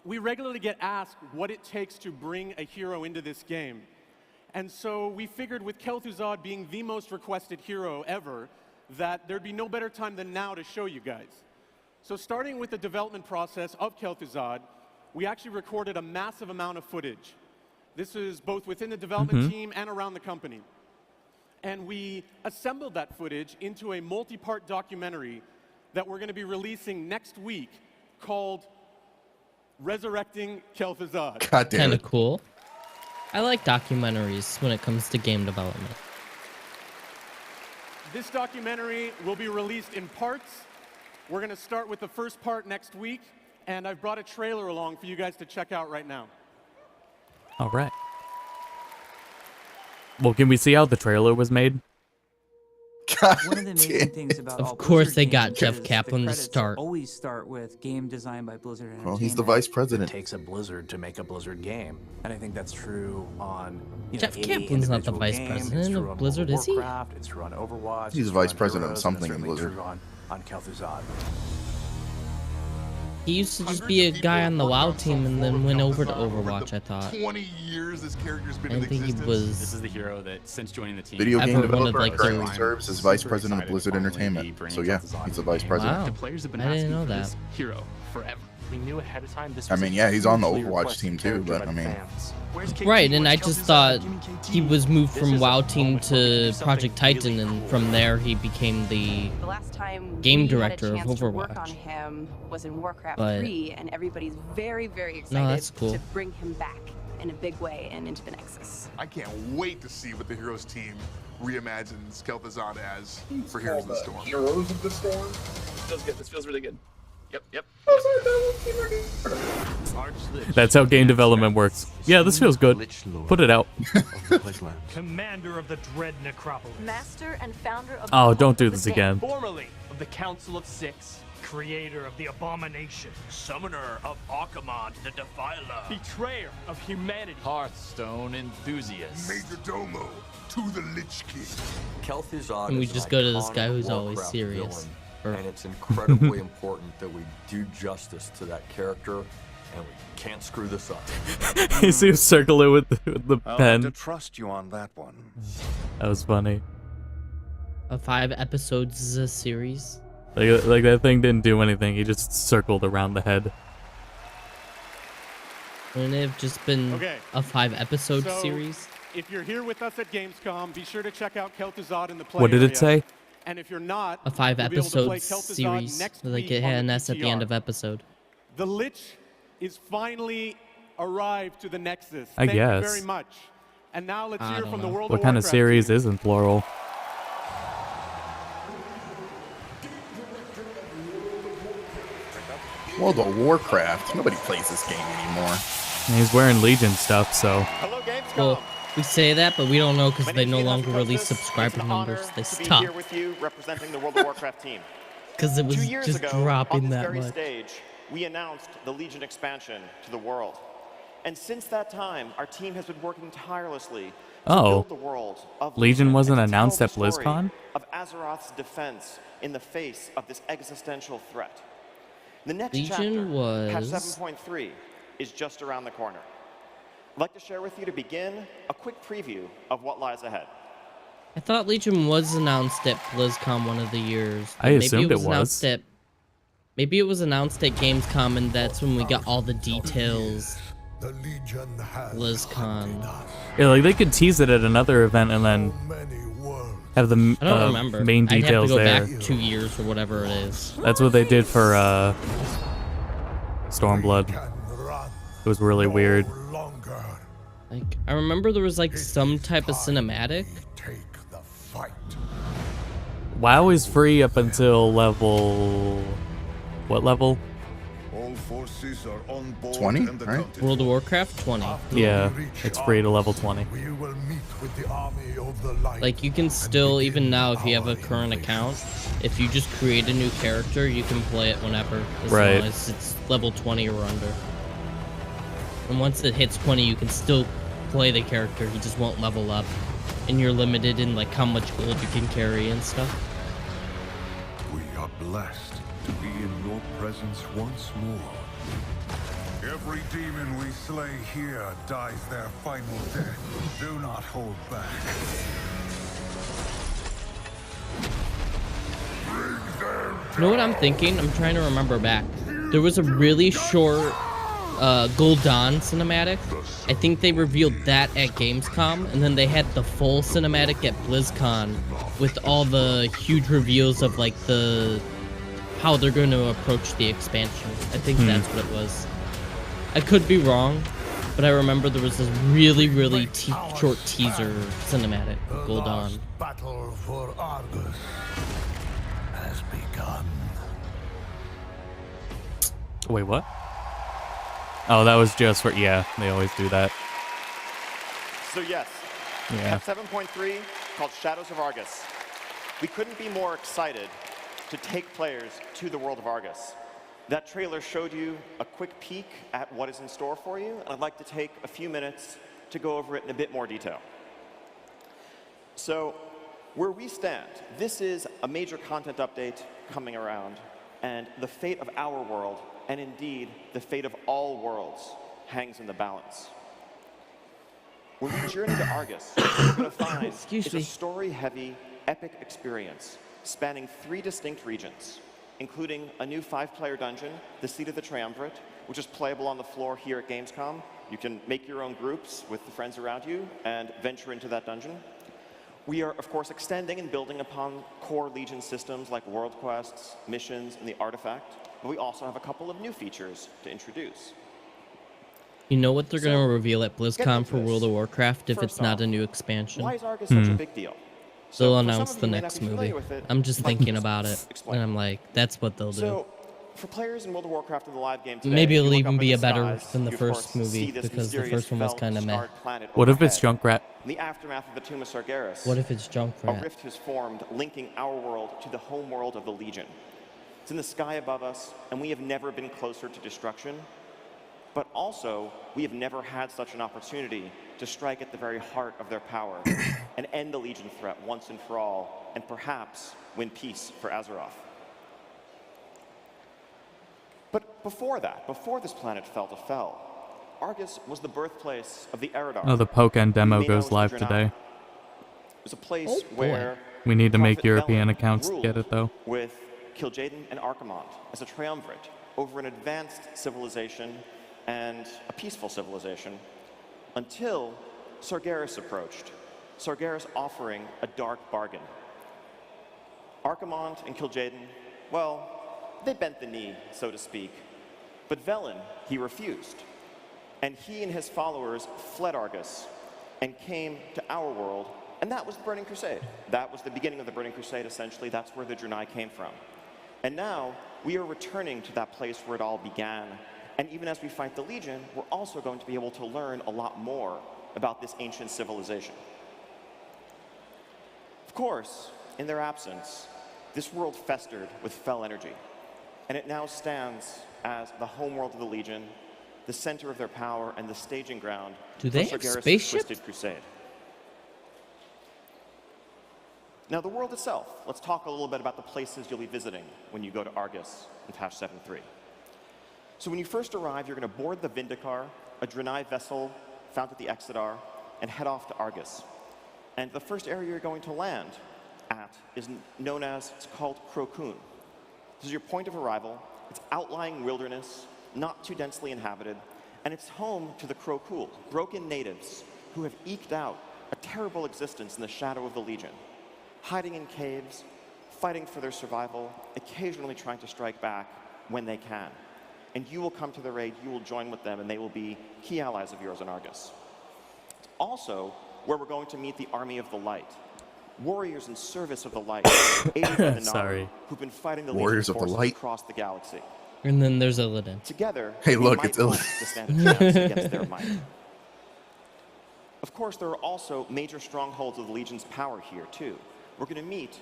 We regularly get asked what it takes to bring a hero into this game. And so we figured with Kel'Thuzad being the most requested hero ever, that there'd be no better time than now to show you guys. So starting with the development process of Kel'Thuzad, we actually recorded a massive amount of footage. This is both within the development team and around the company. And we assembled that footage into a multi-part documentary that we're going to be releasing next week called Resurrecting Kel'Thuzad. God damn kind it. of cool. I like documentaries when it comes to game development. This documentary will be released in parts. We're going to start with the first part next week, and I've brought a trailer along for you guys to check out right now. All right. Well, can we see how the trailer was made? God One of the amazing things about Of all course Blizzard they got games Jeff is Kaplan to the credits start. always start with game designed by Blizzard Entertainment. Well, he's the vice president. It takes a Blizzard to make a Blizzard game, and I think that's true on Jeff any Kaplan's not the individual vice game. president It's of true on Blizzard, World is he? Warcraft, it's true on Overwatch. He's it's vice true on president of Heroes, something and in it's certainly Blizzard. true on Kel'Thuzad. He used to just be a guy on the WoW team and then went over to Overwatch, I thought. 20 years this character's been I in didn't think he existence. was This is the hero that, since joining the team, Video game Ever wanted, developer like, currently to- serves as vice president of Blizzard Entertainment. So yeah, he's the vice president. Wow. the players have been I didn't asking know for that. this hero forever. We knew ahead of time this I was mean, a yeah, he's on the hugely Overwatch requested team too, character but by I mean, fans. Right, and I just thought he was moved from WoW team to Project Titan, and from there he became the The last time game we director had a of chance to work on Overwatch. him was in Warcraft But- 3, and everybody's very, very No, excited that's cool. to bring him back in a big way and into the Nexus. I can't wait to see what the Heroes team reimagines Kel'Thuzad as for Heroes of the Storm. Heroes of the Storm? Feels good. This feels really good. Yep. That's how game development works. Yeah, this feels good. Put it out. Commander of the Dread Necropolis. Master and founder of Oh, the don't do Cult of this the again. Formerly of the Council of Six. Creator of the Abomination. Summoner of Archimonde the Defiler. Betrayer of humanity. Hearthstone enthusiast. Major Domo to the Lich King. Kel'Thuzad And we is an just go to this guy iconic who's always Warcraft serious. villain, and it's incredibly important that we do justice to that character, and we can't screw this up. You see him circle it with the I'll have pen. to trust you on that one. That was funny. A 5 episodes series. Like that thing didn't do anything. He just circled around the head. Wouldn't it have just been Okay. a 5 episode So, series? If you're here with us at Gamescom, be sure to check out Kel'Thuzad in the play What did it area. say? And if you're not, A 5 you'll be able to play episode Kel'Thuzad series. next Like week it on had the an S at the end PTR. of episode. The Lich is finally arrived to the Nexus. I Thank you guess. very much. And now let's I hear don't from the know. World What of kind of Warcraft series team. is in plural? World of Warcraft. Nobody plays this game anymore. And he's wearing Legion stuff, so. Well, we say that, but we don't know because they no longer release subscriber numbers. They to be stopped here with you representing the World of Warcraft team. because it was 2 years just ago, dropping on this that very much. stage, we announced the Legion expansion to the world. And since that time, our team has been working tirelessly to Oh. build the world of Legion wasn't and to tell announced the at story BlizzCon? of Azeroth's defense in the face of this existential threat. The next Legion chapter, patch was- 7.3, is just around the corner. I'd like to share with you to begin a quick preview of what lies ahead. I thought Legion was announced at BlizzCon one of the years. I assumed it was. Announced at, maybe it was announced at Gamescom, and that's when we got all the details. BlizzCon. Yeah, like they could tease it at another event and then have the I don't remember. main details I'd have to there. go back 2 years or whatever it is. That's what they did for Stormblood. It was really weird. Like, I remember there was like some type of cinematic. WoW is free up until level... What level? All forces are on board 20, and right? accounted World of for. Warcraft 20. Yeah, it's free to level 20. We will meet with the army of the light. Like, you can still, even now, if you have a current account, if you just create a new character, you can play it whenever, as Right. long as it's level 20 or under. And once it hits 20, you can still play the character. He just won't level up, and you're limited in like how much gold you can carry and stuff. We are blessed to be in your presence once more. Every demon we slay here dies their final death. Do not hold back. You know what I'm thinking? I'm trying to remember back. There was a really short Gul'dan cinematic. I think they revealed that at Gamescom, and then they had the full cinematic at BlizzCon with all the huge reveals of like how they're going to approach the expansion. I think that's what it was. I could be wrong, but I remember there was this really, really short teaser cinematic with Gul'dan. Battle for Argus has begun. Wait, what? Oh, that was just for... Yeah, they always do that. So yes, Yeah. patch 7.3 called Shadows of Argus. We couldn't be more excited to take players to the world of Argus. That trailer showed you a quick peek at what is in store for you, and I'd like to take a few minutes to go over it in a bit more detail. So, where we stand, this is a major content update coming around, and the fate of our world, and indeed the fate of all worlds, hangs in the balance. When we journey to Argus, what we're going to find is a story-heavy, epic experience spanning 3 distinct regions, including a new 5-player dungeon, the Seat of the Triumvirate, which is playable on the floor here at Gamescom. You can make your own groups with the friends around you and venture into that dungeon. We are, of course, extending and building upon core Legion systems like world quests, missions, and the artifact, but we also have a couple of new features to introduce. You know what they're going to reveal at getting BlizzCon into for this. World of Warcraft if First it's not off, a new expansion? Why is Argus such a big deal? They'll So, for some announce of the you may not next be familiar movie. with it, I'm just I'd like thinking to about it, explain. and I'm like, that's what they'll do. So, for players in World of Warcraft in the live game today, Maybe if it'll you look even up be in a better skies, than the you, of first course, see movie this because the mysterious first one was felt kind of meh. starred planet What if it's overhead. Junkrat? In the aftermath of the Tomb of Sargeras, What if it's a Junkrat? rift has formed, linking our world to the home world of the Legion. It's in the sky above us, and we have never been closer to destruction. But also, we have never had such an opportunity to strike at the very heart of their power and end the Legion threat once and for all, and perhaps win peace for Azeroth. But before that, before this planet fell to Fel, Argus was the birthplace of the Eridar. Oh, the Pokken demo who you may know goes as live Draenei. today. It was a place Oh, where We need to make Prophet European Velen accounts to get ruled it, though. with Kil'jaeden and Archimonde as a triumvirate over an advanced civilization and a peaceful civilization until Sargeras approached. Sargeras offering a dark bargain. Archimonde and Kil'jaeden, well, they bent the knee, so to speak. But Velen, he refused. And he and his followers fled Argus and came to our world, and that was the Burning Crusade. That was the beginning of the Burning Crusade, essentially. That's where the Draenei came from. And now, we are returning to that place where it all began. And even as we fight the Legion, we're also going to be able to learn a lot more about this ancient civilization. Of course, in their absence, this world festered with fel energy. And it now stands as the homeworld of the Legion, the center of their power, and the staging ground Do they for have Sargeras' spaceships? Twisted Crusade. Now, the world itself. Let's talk a little bit about the places you'll be visiting when you go to Argus in patch 7.3. So when you first arrive, you're going to board the Vindicar, a Draenei vessel found at the Exodar, and head off to Argus. And the first area you're going to land at is known as, it's called Krokun. This is your point of arrival. It's outlying wilderness, not too densely inhabited, and it's home to the Krokul, broken natives who have eked out a terrible existence in the shadow of the Legion, hiding in caves, fighting for their survival, occasionally trying to strike back when they can. And you will come to the raid, you will join with them, and they will be key allies of yours in Argus. It's also where we're going to meet the Army of the Light, warriors in service of the Light, aided by the Na'vi, who've been fighting the Warriors Legion of the forces Light. across the galaxy. And then there's Illidan. Together, Hey, we look, might it's Illidan. want to stand a chance against their might. Of course, there are also major strongholds of the Legion's power here, too. We're going to meet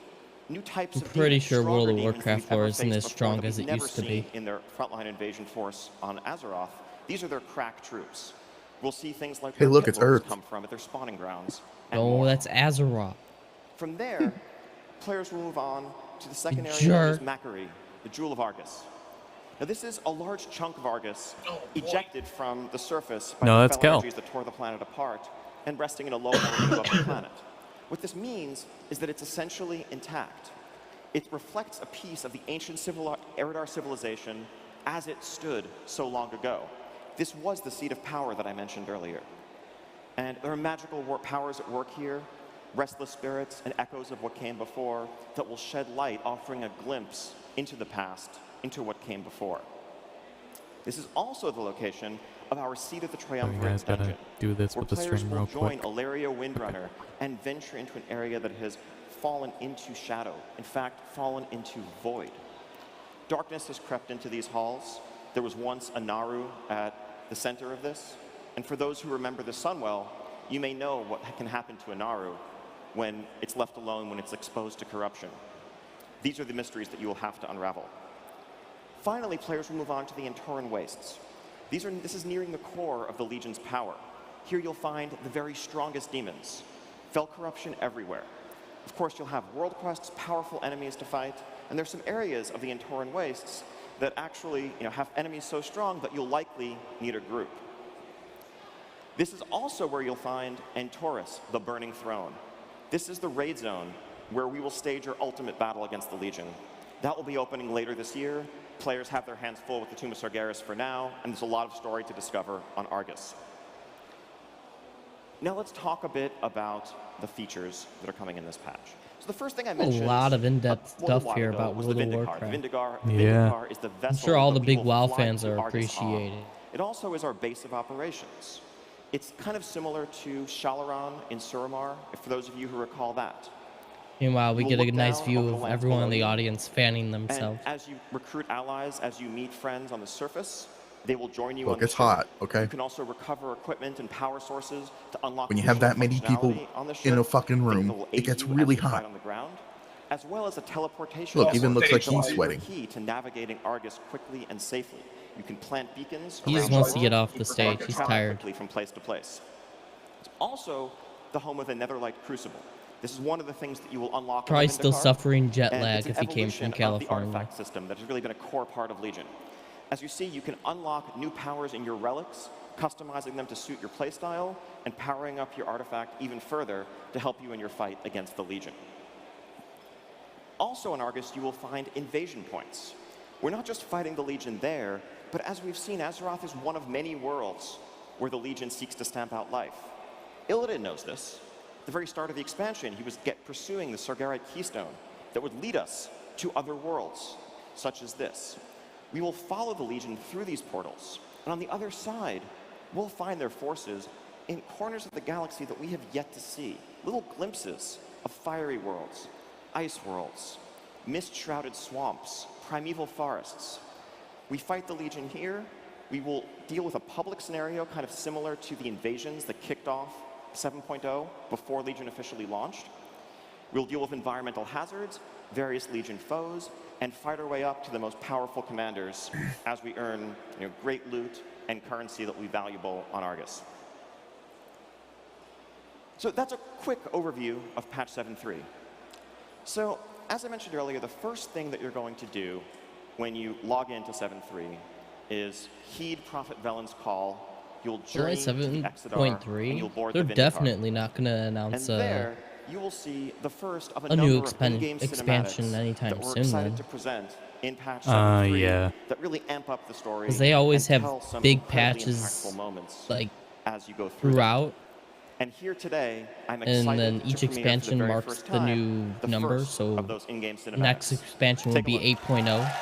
new types I'm of pretty demons, sure stronger World of demons than Warcraft we've ever lore isn't faced as before strong that as we've it never used to seen be. in their frontline invasion force on Azeroth. These are their crack troops. We'll see things like Hey, where look, pit it's lords Earth. come from at their spawning grounds. and Oh, more. that's Azeroth. From there, players will move on to the second area jerk. known as Macquarie, the Jewel of Argus. Now, this is a large chunk of Argus ejected from the surface by No, the that's fel Kel. energies that tore the planet apart and resting in a low orbit above the planet. What this means is that it's essentially intact. It reflects a piece of the ancient Eridar civilization as it stood so long ago. This was the seat of power that I mentioned earlier. And there are magical powers at work here, restless spirits and echoes of what came before that will shed light, offering a glimpse into the past, into what came before. This is also the location of our Seat of the You Triumvirate guys gotta dungeon, do this where with the players stream will real join quick. Ilaria Windrunner and venture into an area that has fallen into shadow, in fact, fallen into void. Darkness has crept into these halls. There was once a Naru at the center of this, and for those who remember the sun well, you may know what can happen to a Naru when it's left alone, when it's exposed to corruption. These are the mysteries that you will have to unravel. Finally, players will move on to the Antoran Wastes. This is nearing the core of the Legion's power. Here you'll find the very strongest demons, fel corruption everywhere. Of course, you'll have world quests, powerful enemies to fight, and there's some areas of the Antoran Wastes that actually have enemies so strong that you'll likely need a group. This is also where you'll find Antorus, the Burning Throne. This is the raid zone where we will stage our ultimate battle against the Legion. That will be opening later this year. Players have their hands full with the Tomb of Sargeras for now, and there's a lot of story to discover on Argus. Now let's talk a bit about the features that are coming in this patch. So the first thing I A mentioned lot of in-depth a little stuff while here ago about was World the of Vindicar. Warcraft. The Vindicar is the vessel I'm sure all that the we big will WoW fly fans to are Argus appreciating. on. It also is our base of operations. It's kind of similar to Shalaran in Suramar, for those of you who recall that. Meanwhile, we You get will a look nice down view over the of lands everyone in below the you, audience fanning themselves. And as you recruit allies, as you meet friends on the surface, they will join you Look, on the it's ship. hot, okay? You can also recover equipment and power sources to unlock When you have that many people functionality on the in a ship, fucking things room, that will it aid gets you really as you fight hot. on the ground, as well as a teleportation Look, even network looks like that will he's be sweating. key to navigating Argus quickly and safely. You can plant beacons He around just the wants to get world off the and stage. travel He's tired. quickly from place to place. It's also the home of the Netherlight Crucible. This is one of the things that you will unlock. Probably in the still Vindicar, suffering jet and lag it's an if he came from evolution of California. the artifact system that has really been a core part of Legion. As you see, you can unlock new powers in your relics, customizing them to suit your playstyle, and powering up your artifact even further to help you in your fight against the Legion. Also in Argus, you will find invasion points. We're not just fighting the Legion there, but as we've seen, Azeroth is one of many worlds where the Legion seeks to stamp out life. Illidan knows this. At the very start of the expansion, he was pursuing the Sargeras Keystone, that would lead us to other worlds, such as this. We will follow the Legion through these portals, and on the other side, we'll find their forces in corners of the galaxy that we have yet to see. Little glimpses of fiery worlds, ice worlds, mist-shrouded swamps, primeval forests. We fight the Legion here. We will deal with a public scenario kind of similar to the invasions that kicked off 7.0 before Legion officially launched. We'll deal with environmental hazards, various Legion foes, and fight our way up to the most powerful commanders as we earn great loot and currency that will be valuable on Argus. So that's a quick overview of patch 7.3. So as I mentioned earlier, the first thing that you're going to do when you log into 7.3 is heed Prophet Velen's call. You'll journey to the Exodar, and you'll board They're the Vindicar. definitely not going to announce And there, you will see the first of a a number new of in-game expansion cinematics anytime that we're soon. excited Then, to present in patch 7.3 yeah. that really amp up the story. because they always and have tell some big incredibly patches impactful moments like as you go through them. throughout, And here today, I'm excited and then to each premiere for the expansion very marks first the time new the number. first So of those in-game cinematics. next expansion will Take a be look. 8.0.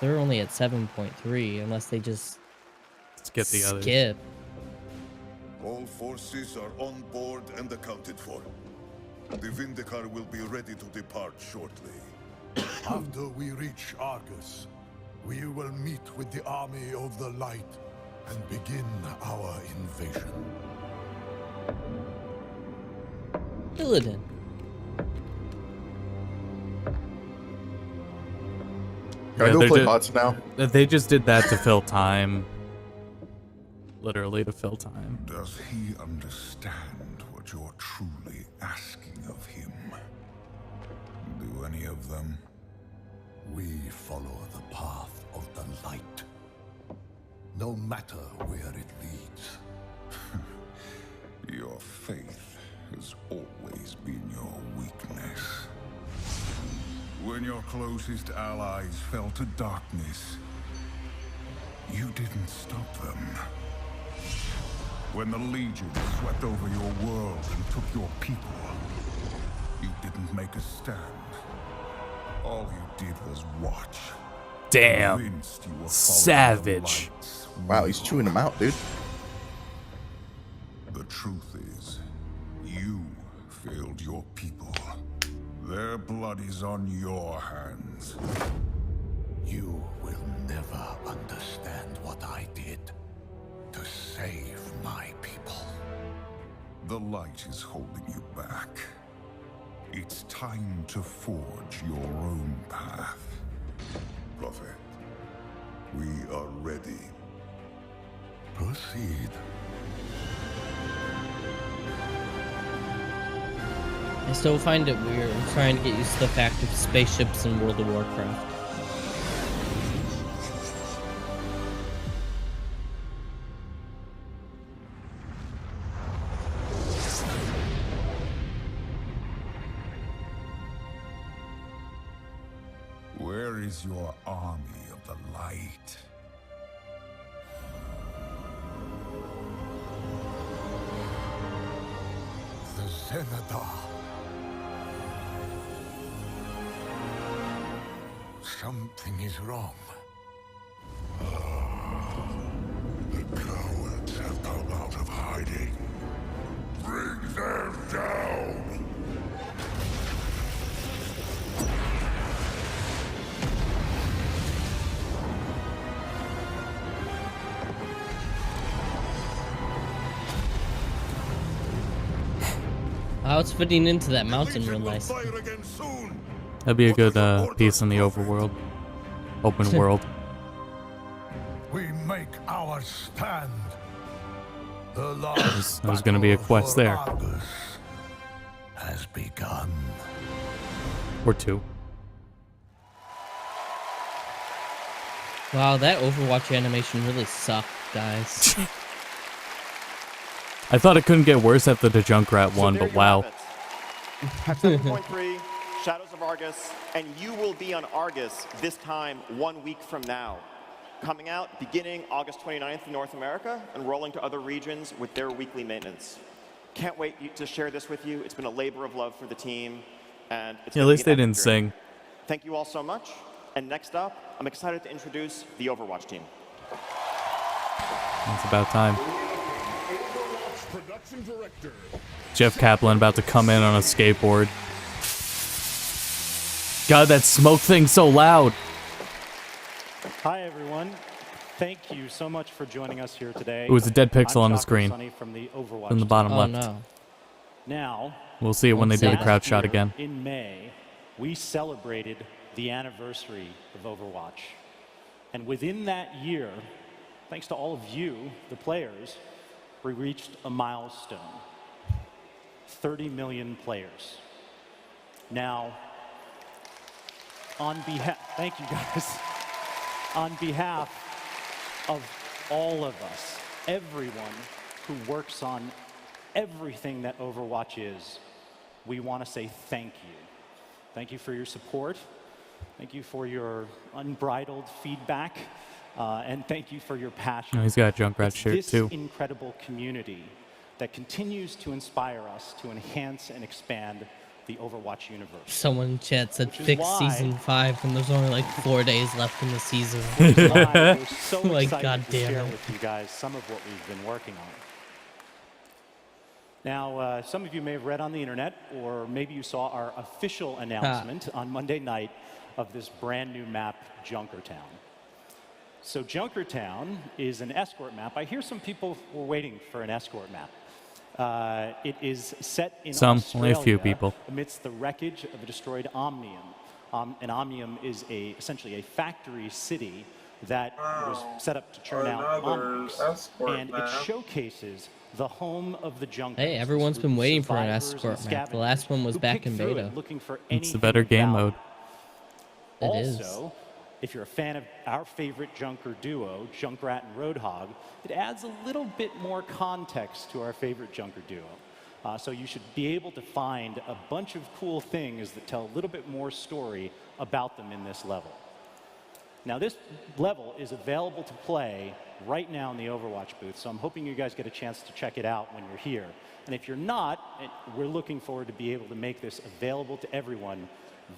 They're only at 7.3 unless they just get the others. skip. All forces are on board and accounted for. The Vindicar will be ready to depart shortly. After we reach Argus, we will meet with the army of the light and begin our invasion. Illidan. Can I go they're play ju- bots now? They just did that to fill time. Literally to fill time. Does he understand what you're truly asking of him? Do any of them? We follow the path of the light, no matter where it leads. Your faith has always been your weakness. When your closest allies fell to darkness, you didn't stop them. When the Legion swept over your world and took your people, you didn't make a stand. All you did was watch. Damn. Convinced you were following the Savage. light's Wow, he's chewing them out, dude. The truth is, you failed your people. Their blood is on your hands. You will never understand what I did to save my people. The light is holding you back. It's time to forge your own path. Prophet, we are ready. Proceed. I still find it weird. I'm trying to get used to the fact of spaceships in World of Warcraft. Where is your army of the light? The Zenadar. Something is wrong. The cowards have come out of hiding. Bring them down! How it's fitting into that mountain real nice. That'd be a good piece in the overworld. Open world. We make our stand. The last There's gonna be a quest there. Argus has begun. Or two. Wow, that Overwatch animation really sucked, guys. I thought it couldn't get worse after the Junkrat one, but wow. Patch 7.3, Shadows of Argus, and you will be on Argus this time 1 week from now. Coming out beginning August 29th in North America and rolling to other regions with their weekly maintenance. Can't wait to share this with you. It's been a labor of love for the team. and it's Yeah, at gonna least be they an epic didn't journey. sing. Thank you all so much. And next up, I'm excited to introduce the Overwatch team. It's about time. Production director. Jeff Kaplan about to come in on a skateboard. God, that smoke thing's so loud. Hi, everyone. Thank you so much for joining us here today. It was a dead pixel I'm on the Shocker screen. Sonny from the Overwatch In the bottom team. left. no. Now, We'll see it when they do the last crouch shot year again. In May, we celebrated the anniversary of Overwatch. And within that year, thanks to all of you, the players, we reached a milestone. 30 million players. Now, on behalf, thank you guys. On behalf of all of us, everyone who works on everything that Overwatch is, we want to say thank you. Thank you for your support. Thank you for your unbridled feedback. And thank you for your passion. Oh, he's got a Junkrat It's shirt this too. incredible community that continues to inspire us to enhance and expand the Overwatch universe. Someone in chat said Which is fix why- season 5 when there's only like 4 days left in the season. Which is why we're so Like, excited God to damn share it. with you guys some of what we've been working on. Now, some of you may have read on the internet, or maybe you saw our official announcement on Monday night of this brand new map, Junkertown. So Junkertown is an escort map. I hear some people were waiting for an escort map. It is set in Some, only a few Australia people. amidst the wreckage of a destroyed Omnium. An Omnium is essentially a factory city that was set up to churn out Another Omniums. escort And map. it showcases the home of the Junkers. Hey, everyone's been waiting for an survivors and escort map. The scavengers last one was who back pick in through it beta. looking for It's the anything better of game value. mode. It is. Also, if you're a fan of our favorite Junker duo, Junkrat and Roadhog, it adds a little bit more context to our favorite Junker duo. So you should be able to find a bunch of cool things that tell a little bit more story about them in this level. Now, this level is available to play right now in the Overwatch booth, so I'm hoping you guys get a chance to check it out when you're here. And if you're not, we're looking forward to be able to make this available to everyone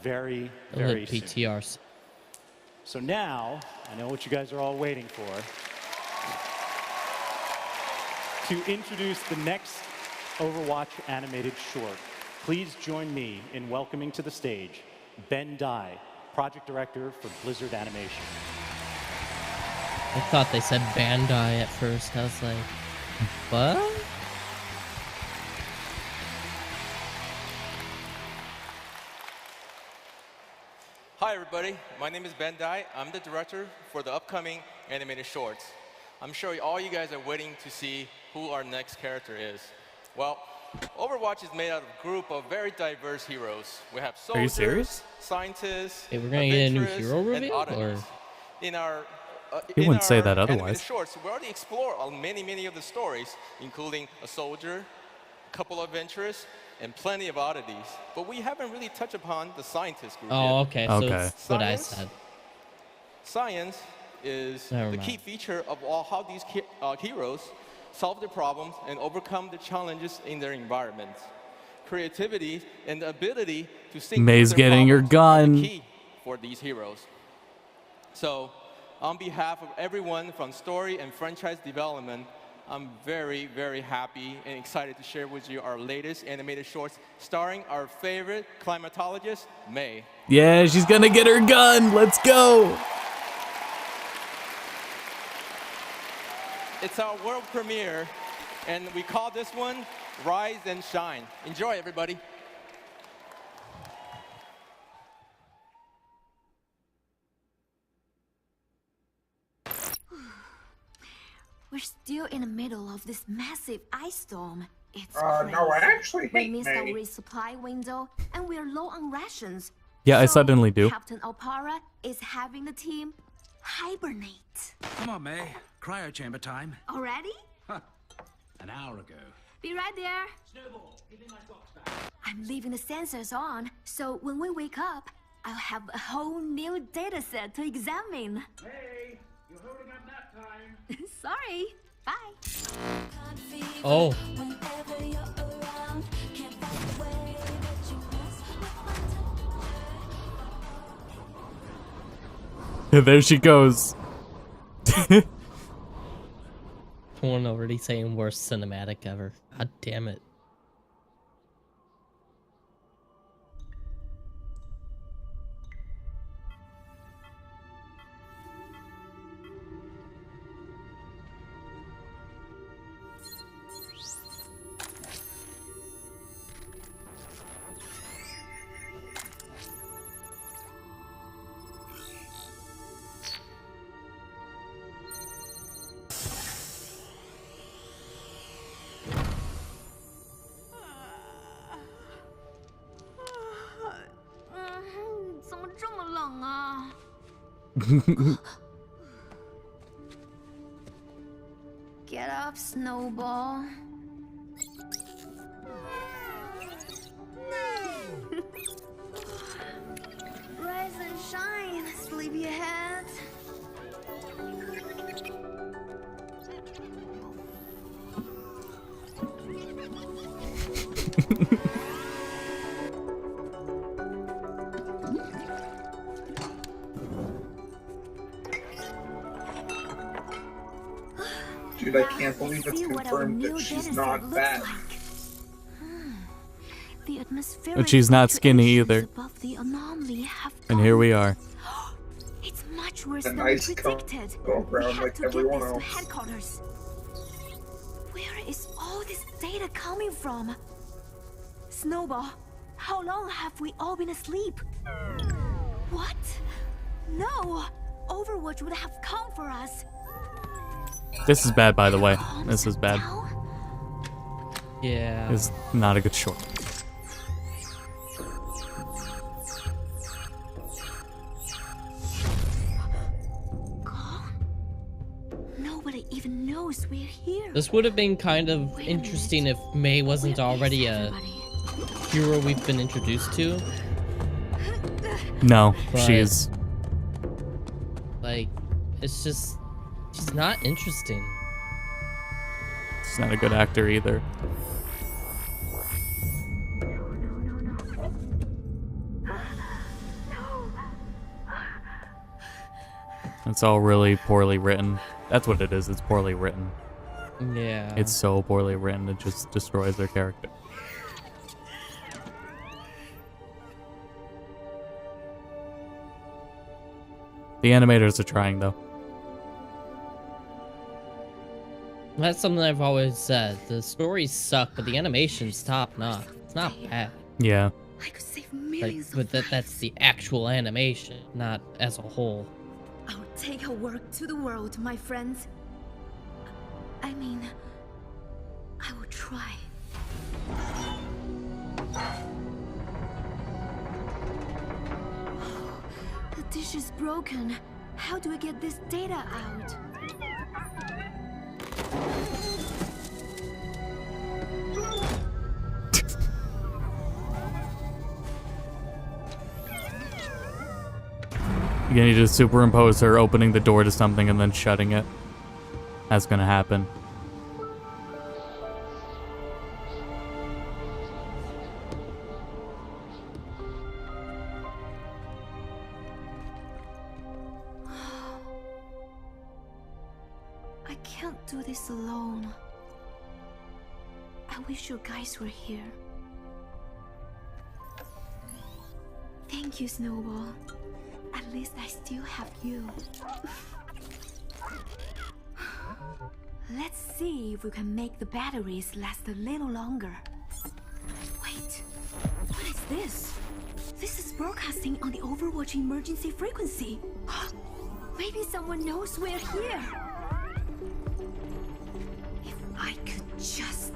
very, They'll very hit soon. PTRs. So now, I know what you guys are all waiting for. To introduce the next Overwatch animated short, please join me in welcoming to the stage Ben Dye, Project Director for Blizzard Animation. I thought they said Bandai at first. I was like, what? Hi everybody, my name is Ben Dye. I'm the director for the upcoming animated shorts. I'm sure all you guys are waiting to see who our next character is. Well, Overwatch is made out of a group of very diverse heroes. We have soldiers, Are you serious? scientists, Hey, we're gonna get a new adventurers, hero and reveal, oddities. or? In our You in wouldn't say our that animated otherwise. shorts, we already explore many of the stories, including a soldier, a couple of adventurers, and plenty of oddities. But we haven't really touched upon the scientist group Oh, yet. okay, so it's what I said. Science is Never the mind. key feature of how these heroes solve their problems and overcome the challenges in their environment. Creativity and the ability to think May's through their getting her problems are the gun. key for these heroes. So, on behalf of everyone from story and franchise development, I'm very, very happy and excited to share with you our latest animated shorts starring our favorite climatologist, May. Yeah, she's gonna get her gun. Let's go. It's our world premiere, and we call this one Rise and Shine. Enjoy, everybody. We're still in the middle of this massive ice storm. It's no, I actually We hate missed our May. resupply window, and we're low on rations. Yeah, I So, suddenly do. Captain Opara is having the team hibernate. Come on, May. Cryo chamber time. Already? An hour ago. Be right there. I'm leaving the sensors on, so when we wake up, I'll have a whole new data set to examine. Hey, you're holding up that time. Sorry. Bye. Oh. There she goes. Someone already saying worst cinematic ever. God damn it. Get up, Snowball. Rise and shine, sleepyhead. Dude, I can't believe it's confirmed that she's not fat. The atmosphere And she's not skinny either. above the anomaly have And here we are. It's much worse A than nice we predicted. go We around have like to get everyone this to else. headquarters. Where is all this data coming from? Snowball, how long have we all been asleep? What? No! Overwatch would have come for us. This is bad, by the way. This is bad. Yeah. It's not a good short. Nobody even knows we're here. This would have been kind of interesting if May wasn't already a hero we've been introduced to. No, But, she is. Like, it's just, she's not interesting. She's not a good actor either. It's all really poorly written. That's what it is. It's poorly written. Yeah. It's so poorly written, it just destroys their character. The animators are trying, though. That's something I've always said. The stories suck, but the animation's top notch. It's not bad. Yeah. Like, but that's the actual animation, not as a whole. I'll take our work to the world, my friends. I mean, I will try. The dish is broken. How do I get this data out? You need to superimpose her opening the door to something and then shutting it. That's gonna happen. I can't do this alone. I wish you guys were here. Thank you, Snowball. At least I still have you. Let's see if we can make the batteries last a little longer. Wait, what is this? This is broadcasting on the Overwatch emergency frequency. Maybe someone knows we're here. If I could just...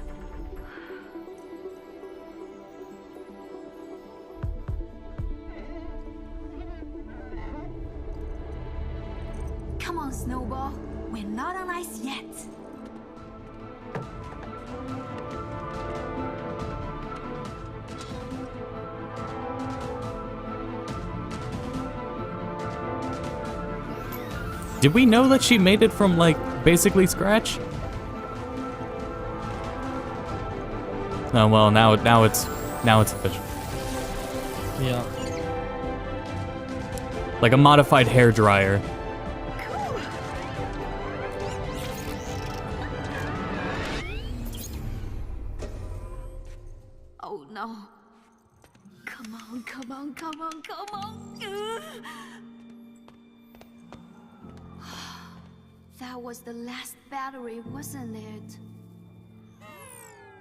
Come on, Snowball. We're not on ice yet. Did we know that she made it from, like, basically scratch? Oh, well, now it's official. Yeah. Like a modified hairdryer. Oh no. Come on, come on, come on, come on. Ugh. That was the last battery, wasn't it?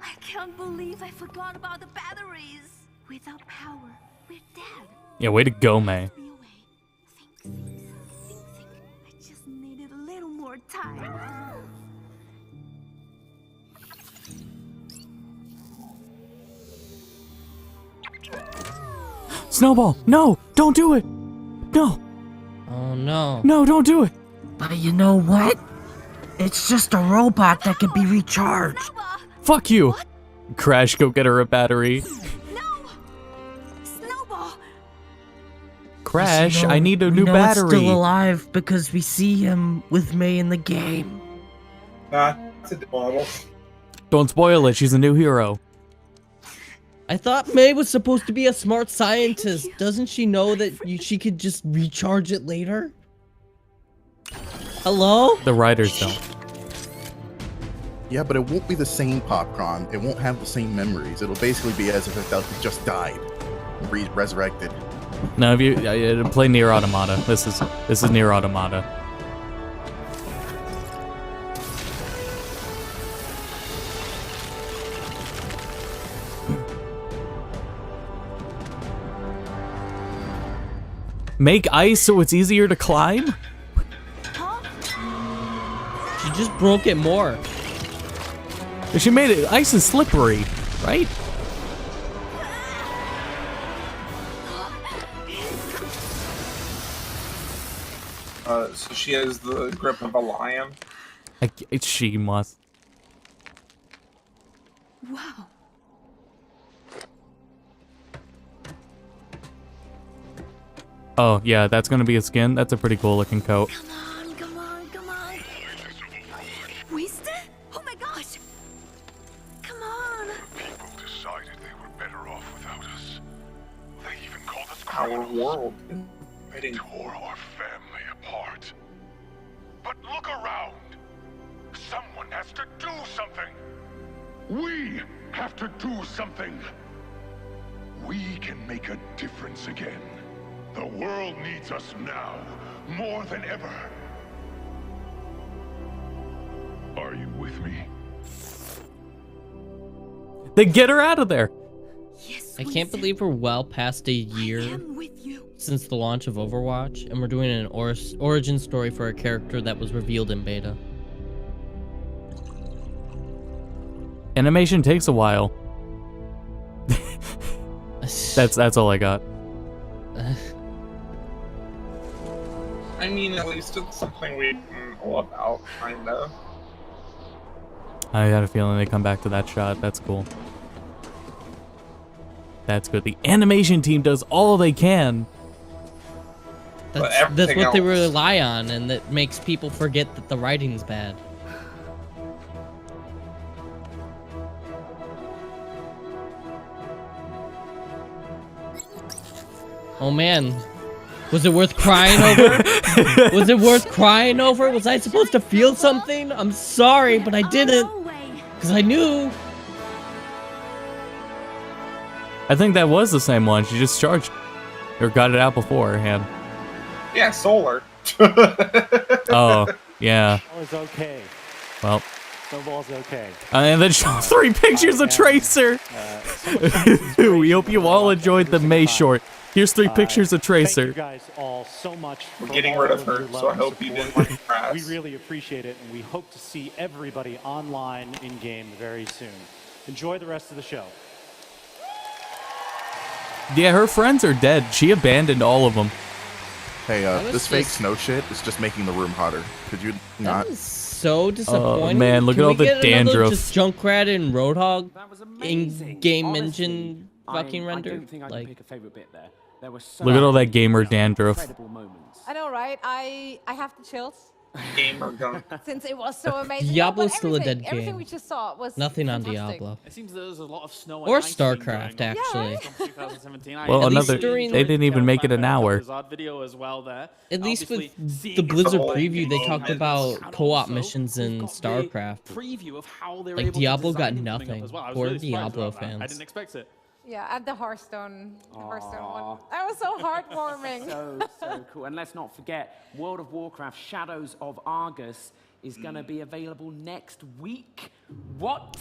I can't believe I forgot about the batteries. Without power, we're dead. Yeah, way to go, May. I just needed a little more time. Snowball, no! Don't do it! No! Oh no. No, don't do it! But you know what? It's just a robot that can be recharged. Fuck you! Crash, go get her a battery. Snowball! Crash, I need a new It's battery. still alive because we see him with May in the game. That's adorable. Don't spoil it, she's a new hero. I thought May was supposed to be a smart scientist. Doesn't she know that she could just recharge it later? Hello? The writers don't. Yeah, but it won't be the same popcorn. It won't have the same memories. It'll basically be as if it just died, resurrected. No, if you play Nier Automata. This is Nier Automata. Make ice so it's easier to climb? She just broke it more. She made it. Ice is slippery, right? So she has the grip of a lion. She must. Wow. Oh, yeah, that's gonna be a skin. That's a pretty cool looking coat. Come on. Wasted? Oh my gosh! Come on! People decided they were better off without us. They even called us Our criminals. world. They tore our family apart. But look around. Someone has to do something. We have to do something. We can make a difference again. The world needs us now, more than ever. Are you with me? Then get her out of there. I can't believe we're well past a year since the launch of Overwatch, and we're doing an origin story for a character that was revealed in beta. Animation takes a while. That's all I got. I mean, at least it's something we know about, kind of. I had a feeling they come back to that shot. That's cool. That's good. The animation team does all they can. That's what they rely on, and that makes people forget that the writing's bad. Oh man, was it worth crying over? Was it worth crying over? Was I supposed to feel something? I'm sorry, but I didn't, because I knew. I think that was the same one. She just charged or got it out beforehand. Yeah, solar. Oh, yeah. Snowball's okay. Well. Snowball's okay. And then show 3 pictures of Tracer. We hope you all enjoyed the May short. Here's 3 pictures of Tracer. Thank you guys all so much. We're getting rid of her, so I hope you didn't like Crash. We really appreciate it, and we hope to see everybody online in-game very soon. Enjoy the rest of the show. Yeah, her friends are dead. She abandoned all of them. Hey, this fake snow shit is just making the room hotter. Could you not? That is so disappointing. Oh, man, look Can at all we the get another dandruff. Just Junkrat and Roadhog in-game engine fucking render. I don't think I can Like, pick a favorite bit there. There was so Look at all that gamer dandruff. incredible moments. I know, right? I have the chills. Gamer gun. Since it was so amazing. Diablo's No, but still a dead everything game. we just saw was Nothing on fantastic. Diablo. It seems there's a lot of snow Or and ice theme StarCraft, going on. actually. From 2017. I Well, at least another. during They didn't even make it an hour. video as well there. At least Obviously, with seeing the Blizzard some preview, they game talked moments. about And co-op also, missions in we've got the StarCraft. preview of how they're Like, able to Diablo got design them coming up nothing. as well. I was Poor really surprised Diablo about that. I fans. didn't expect it. Yeah, and the Hearthstone one. That was so heartwarming. So cool. And let's not forget, World of Warcraft Shadows of Argus is going to be available next week. What?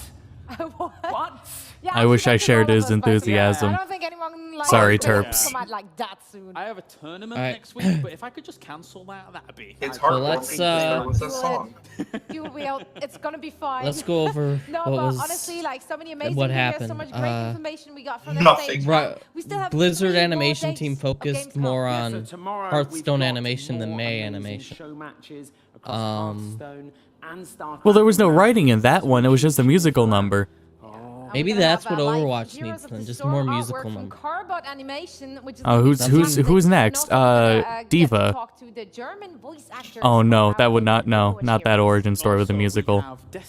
What? Yeah, I wish I shared his I enthusiasm. don't think anyone like Sorry, expected it to Terps. come out like that soon. I have a tournament Alright. next week, but if I could just cancel that, that'd be. It's Well, heartwarming let's, because there was a song. You will. It's gonna be fine. Let's go over No, what but was honestly, like so many amazing what videos, happened. so much great information we got from the Nothing. stage. Right. We still have Blizzard 3 more animation dates team of focused Gamescom. more Yeah, on so tomorrow Hearthstone we've got animation than more May amazing animation. Show matches across Hearthstone and StarCraft. Well, there was no writing in that one. It was just a musical number. Maybe that's what Overwatch needs then, just more musical numbers. numbers. Carbot animation, which is Oh, who's next? Diva. Talk to the German voice actors Oh no, for that how would not. No, not that origin story with a musical. Do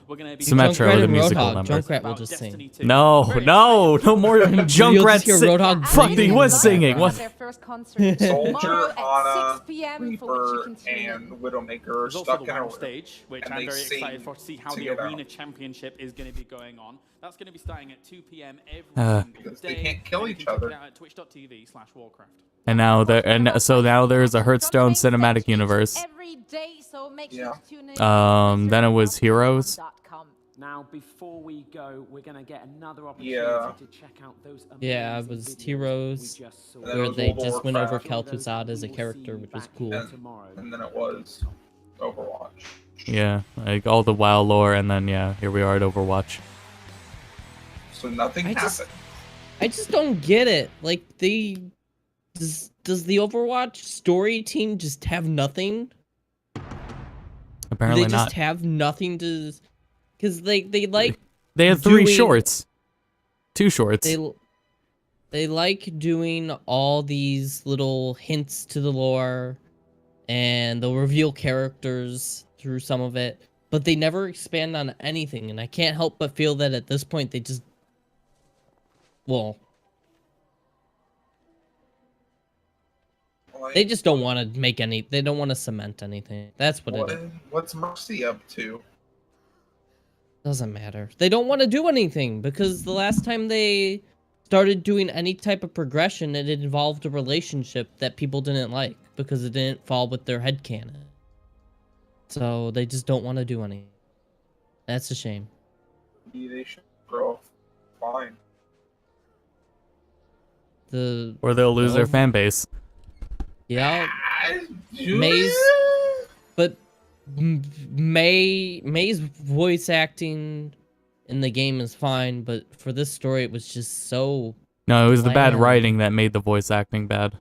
Symmetra with a musical number. Junkrat will just sing. No, no more You'll Junkrat. just hear Roadhog Fuck, he breathing was in the singing. What? their first concert Soldier, tomorrow at Ana, 6 p.m. for which you Reaper, can tune in. and Widowmaker are There's also stuck the in a WoW room. stage, which and I'm they very sing excited for to see how to the get Arena out. Championship is going to be going on. That's going to be starting at 2 p.m. every single Because day. they can't kill and you each can check other. it out at twitch.tv/Warcraft. And now so now there's a Hearthstone cinematic universe. Every day, so make sure to tune in. Then it was Heroes. Now, before we go, we're going to get another opportunity Yeah. to check out those Yeah, it amazing was videos Heroes, we just saw. where they World of just went over Warcraft. Kel'Thuzad as a character, which was cool. And then it was Overwatch. Yeah, like all the WoW lore, and then yeah, here we are at Overwatch. So nothing happened. I just don't get it. Like does the Overwatch story team just have nothing? Apparently they just not. have nothing to, because they like. They had 3 doing- shorts, 2 shorts. They like doing all these little hints to the lore, and they'll reveal characters through some of it, but they never expand on anything, and I can't help but feel that at this point they just, well, they just don't want to make any, they don't want to cement anything. That's what it is. What's Mercy up to? Doesn't matter. They don't want to do anything, because the last time they started doing any type of progression, it involved a relationship that people didn't like, because it didn't fall with their headcanon. So they just don't want to do anything. That's a shame. Maybe they should grow fine. Or they'll lose their fan base. Yeah. May's, but May's voice acting in the game is fine, but for this story it was just so No, it was the bad bland. writing that made the voice acting bad.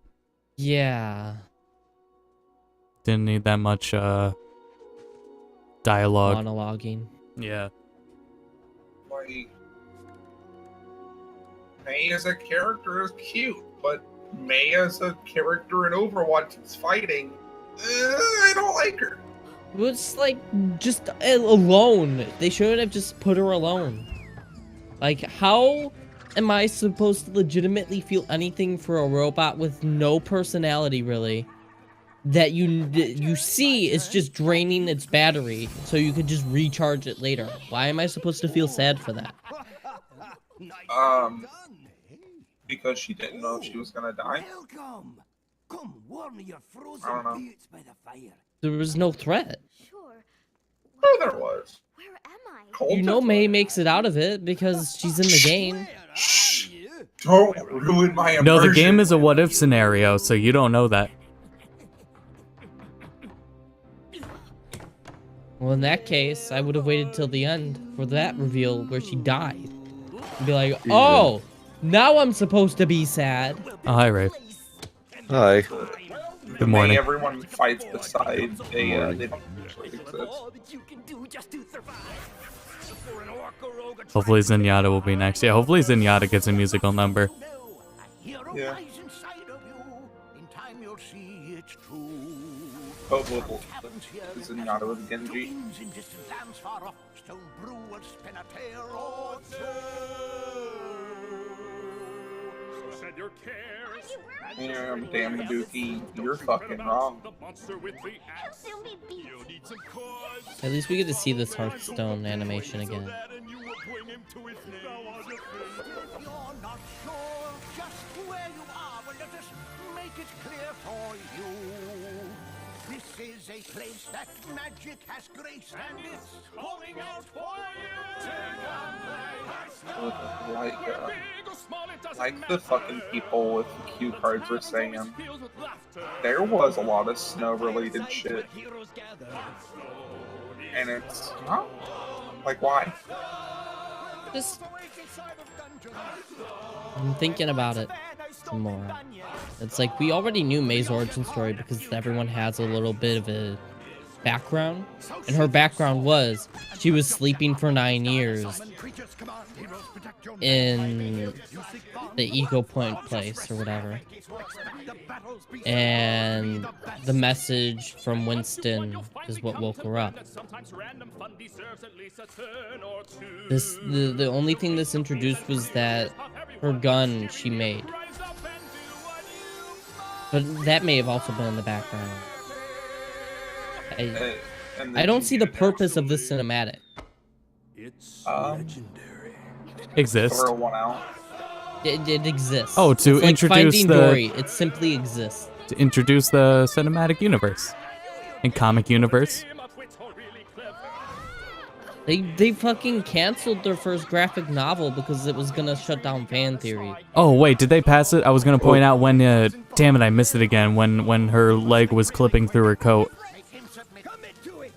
Yeah. Didn't need that much dialogue. Monologuing. Yeah. Like, May as a character is cute, but May as a character in Overwatch is fighting. I don't like her. It was like just alone. They should have just put her alone. Like, how am I supposed to legitimately feel anything for a robot with no personality, really? That you see is just draining its battery, so you could just recharge it later. Why am I supposed to feel sad for that? Because she didn't know if she was gonna die. Welcome. Come warm your frozen I don't know. boots by the fire. There was no threat. Oh, there was. You know May makes it out of it because she's in the game. Don't ruin my immersion. No, the game is a what-if scenario, so you don't know that. Well, in that case, I would have waited till the end for that reveal where she died. And be like, oh, now I'm supposed to be sad. Oh, hi, Ray. Hi. Good morning. May everyone fights beside they don't usually exist. Hopefully Zenyatta will be next. Yeah, hopefully Zenyatta gets a musical number. Yeah. time you'll see it's true. Oh, is it not with Genji? In distant lands far off, stone brew will spin a tale or two. So shed your cares. Yeah, damn Dookie, you're fucking wrong. At least we get to see this Hearthstone animation again. If you're not sure just where you are, well, let us make it clear for you. This is a place that magic has graced, and it's calling out for you. Like the fucking people with the cue cards were saying, there was a lot of snow-related shit. And it's, huh? Like, why? Just... I'm thinking about it some more. It's like, we already knew May's origin story because everyone has a little bit of a background. And her background was, she was sleeping for 9 years in the Eco Point place or whatever. And the message from Winston is what woke her up. The only thing this introduced was that her gun she made. But that may have also been in the background. I don't see the purpose of this cinematic. It's legendary. Exist. Throw one out. It exists. Oh, to it's like introduce Finding the Dory. It simply exists. To introduce the cinematic universe and comic universe. They fucking canceled their first graphic novel because it was gonna shut down fan theory. Oh wait, did they pass it? I was gonna point out when. Damn it, I missed it again. When her leg was clipping through her coat.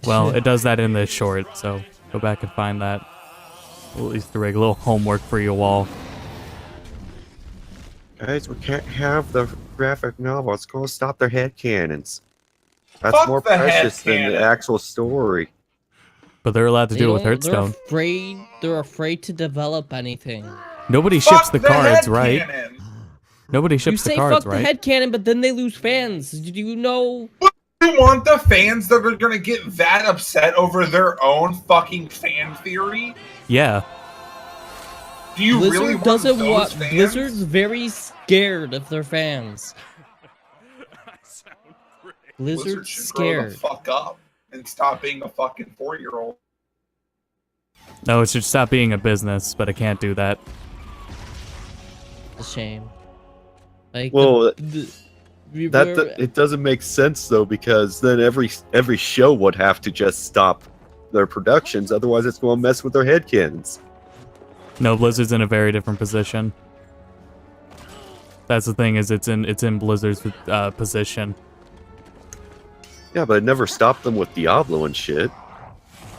Well, it does that in this short, so go back and find that. A little Easter egg, a little homework for you all. Guys, we can't have the graphic novel. It's going to stop their headcanons. That's Fuck more the precious than headcanon. the actual story. But they're allowed to do it with Hearthstone. They're afraid to develop anything. Nobody Fuck ships the the cards, right? headcanon. Nobody ships the cards, fuck right? the headcanon, but then they lose fans. Did you know? You want the fans that are gonna get that upset over their own fucking fan theory? Yeah. Do you Blizzard really want doesn't those want. fans? Blizzard's very scared of their fans. Blizzard Blizzard's should grow the scared. fuck up and stop being a fucking 4-year-old. No, it should stop being a business, but I can't do that. It's a shame. Like, Well, we're- it doesn't make sense though, because then every show would have to just stop their productions. Otherwise, it's going to mess with their headcanons. No, Blizzard's in a very different position. That's the thing, is it's in Blizzard's position. Yeah, but it never stopped them with Diablo and shit.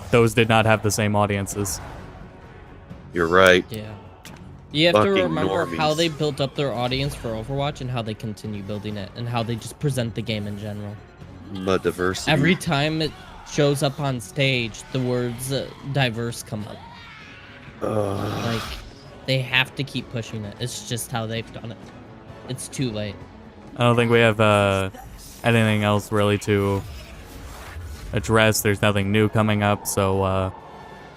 Those did not have the same audiences. You're right. Yeah. You have to Fucking remember how normies. they built up their audience for Overwatch and how they continue building it and how they just present the game in general. The diversity. Every time it shows up on stage, the words diverse come up. Like, they have to keep pushing it. It's just how they've done it. It's too late. I don't think we have anything else really to address. There's nothing new coming up, so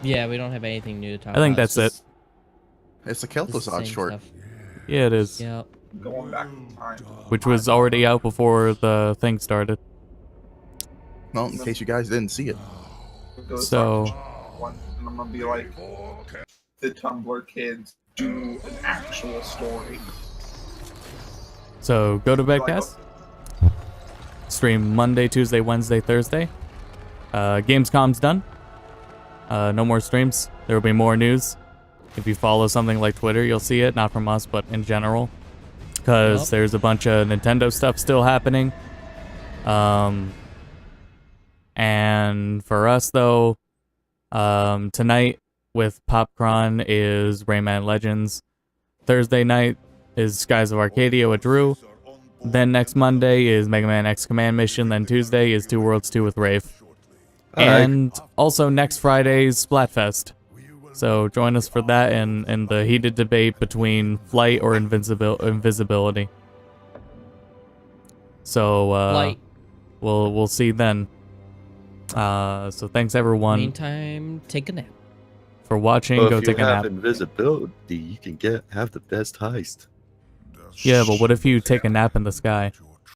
Yeah, we don't have anything new to talk I think about. that's it. It's a It's the Kel'Thuzad same short. stuff. Yeah, it is. Yep. Going back in time. Which was already out before the thing started. Well, in case you guys didn't see it. So, One, and I'm gonna be like, the Tumblr kids do an actual story. so go to Bedcast. Stream Monday, Tuesday, Wednesday, Thursday. Gamescom's done. No more streams. There will be more news. If you follow something like Twitter, you'll see it. Not from us, but in general. Because Yep. there's a bunch of Nintendo stuff still happening. And for us, though, tonight with Popcron is Rayman Legends. Thursday night is Skies of Arcadia with Drew. Then next Monday is Mega Man X Command Mission. Then Tuesday is Two Worlds 2 with Rafe. And also next Friday is Splatfest. So join us for that and the heated debate between flight or invisibility. So Light. we'll see then. So thanks everyone Meantime, take a nap. for watching. Well, Go if take you a have nap. invisibility, you can have the best heist. Yeah, but what if you take a nap in the sky?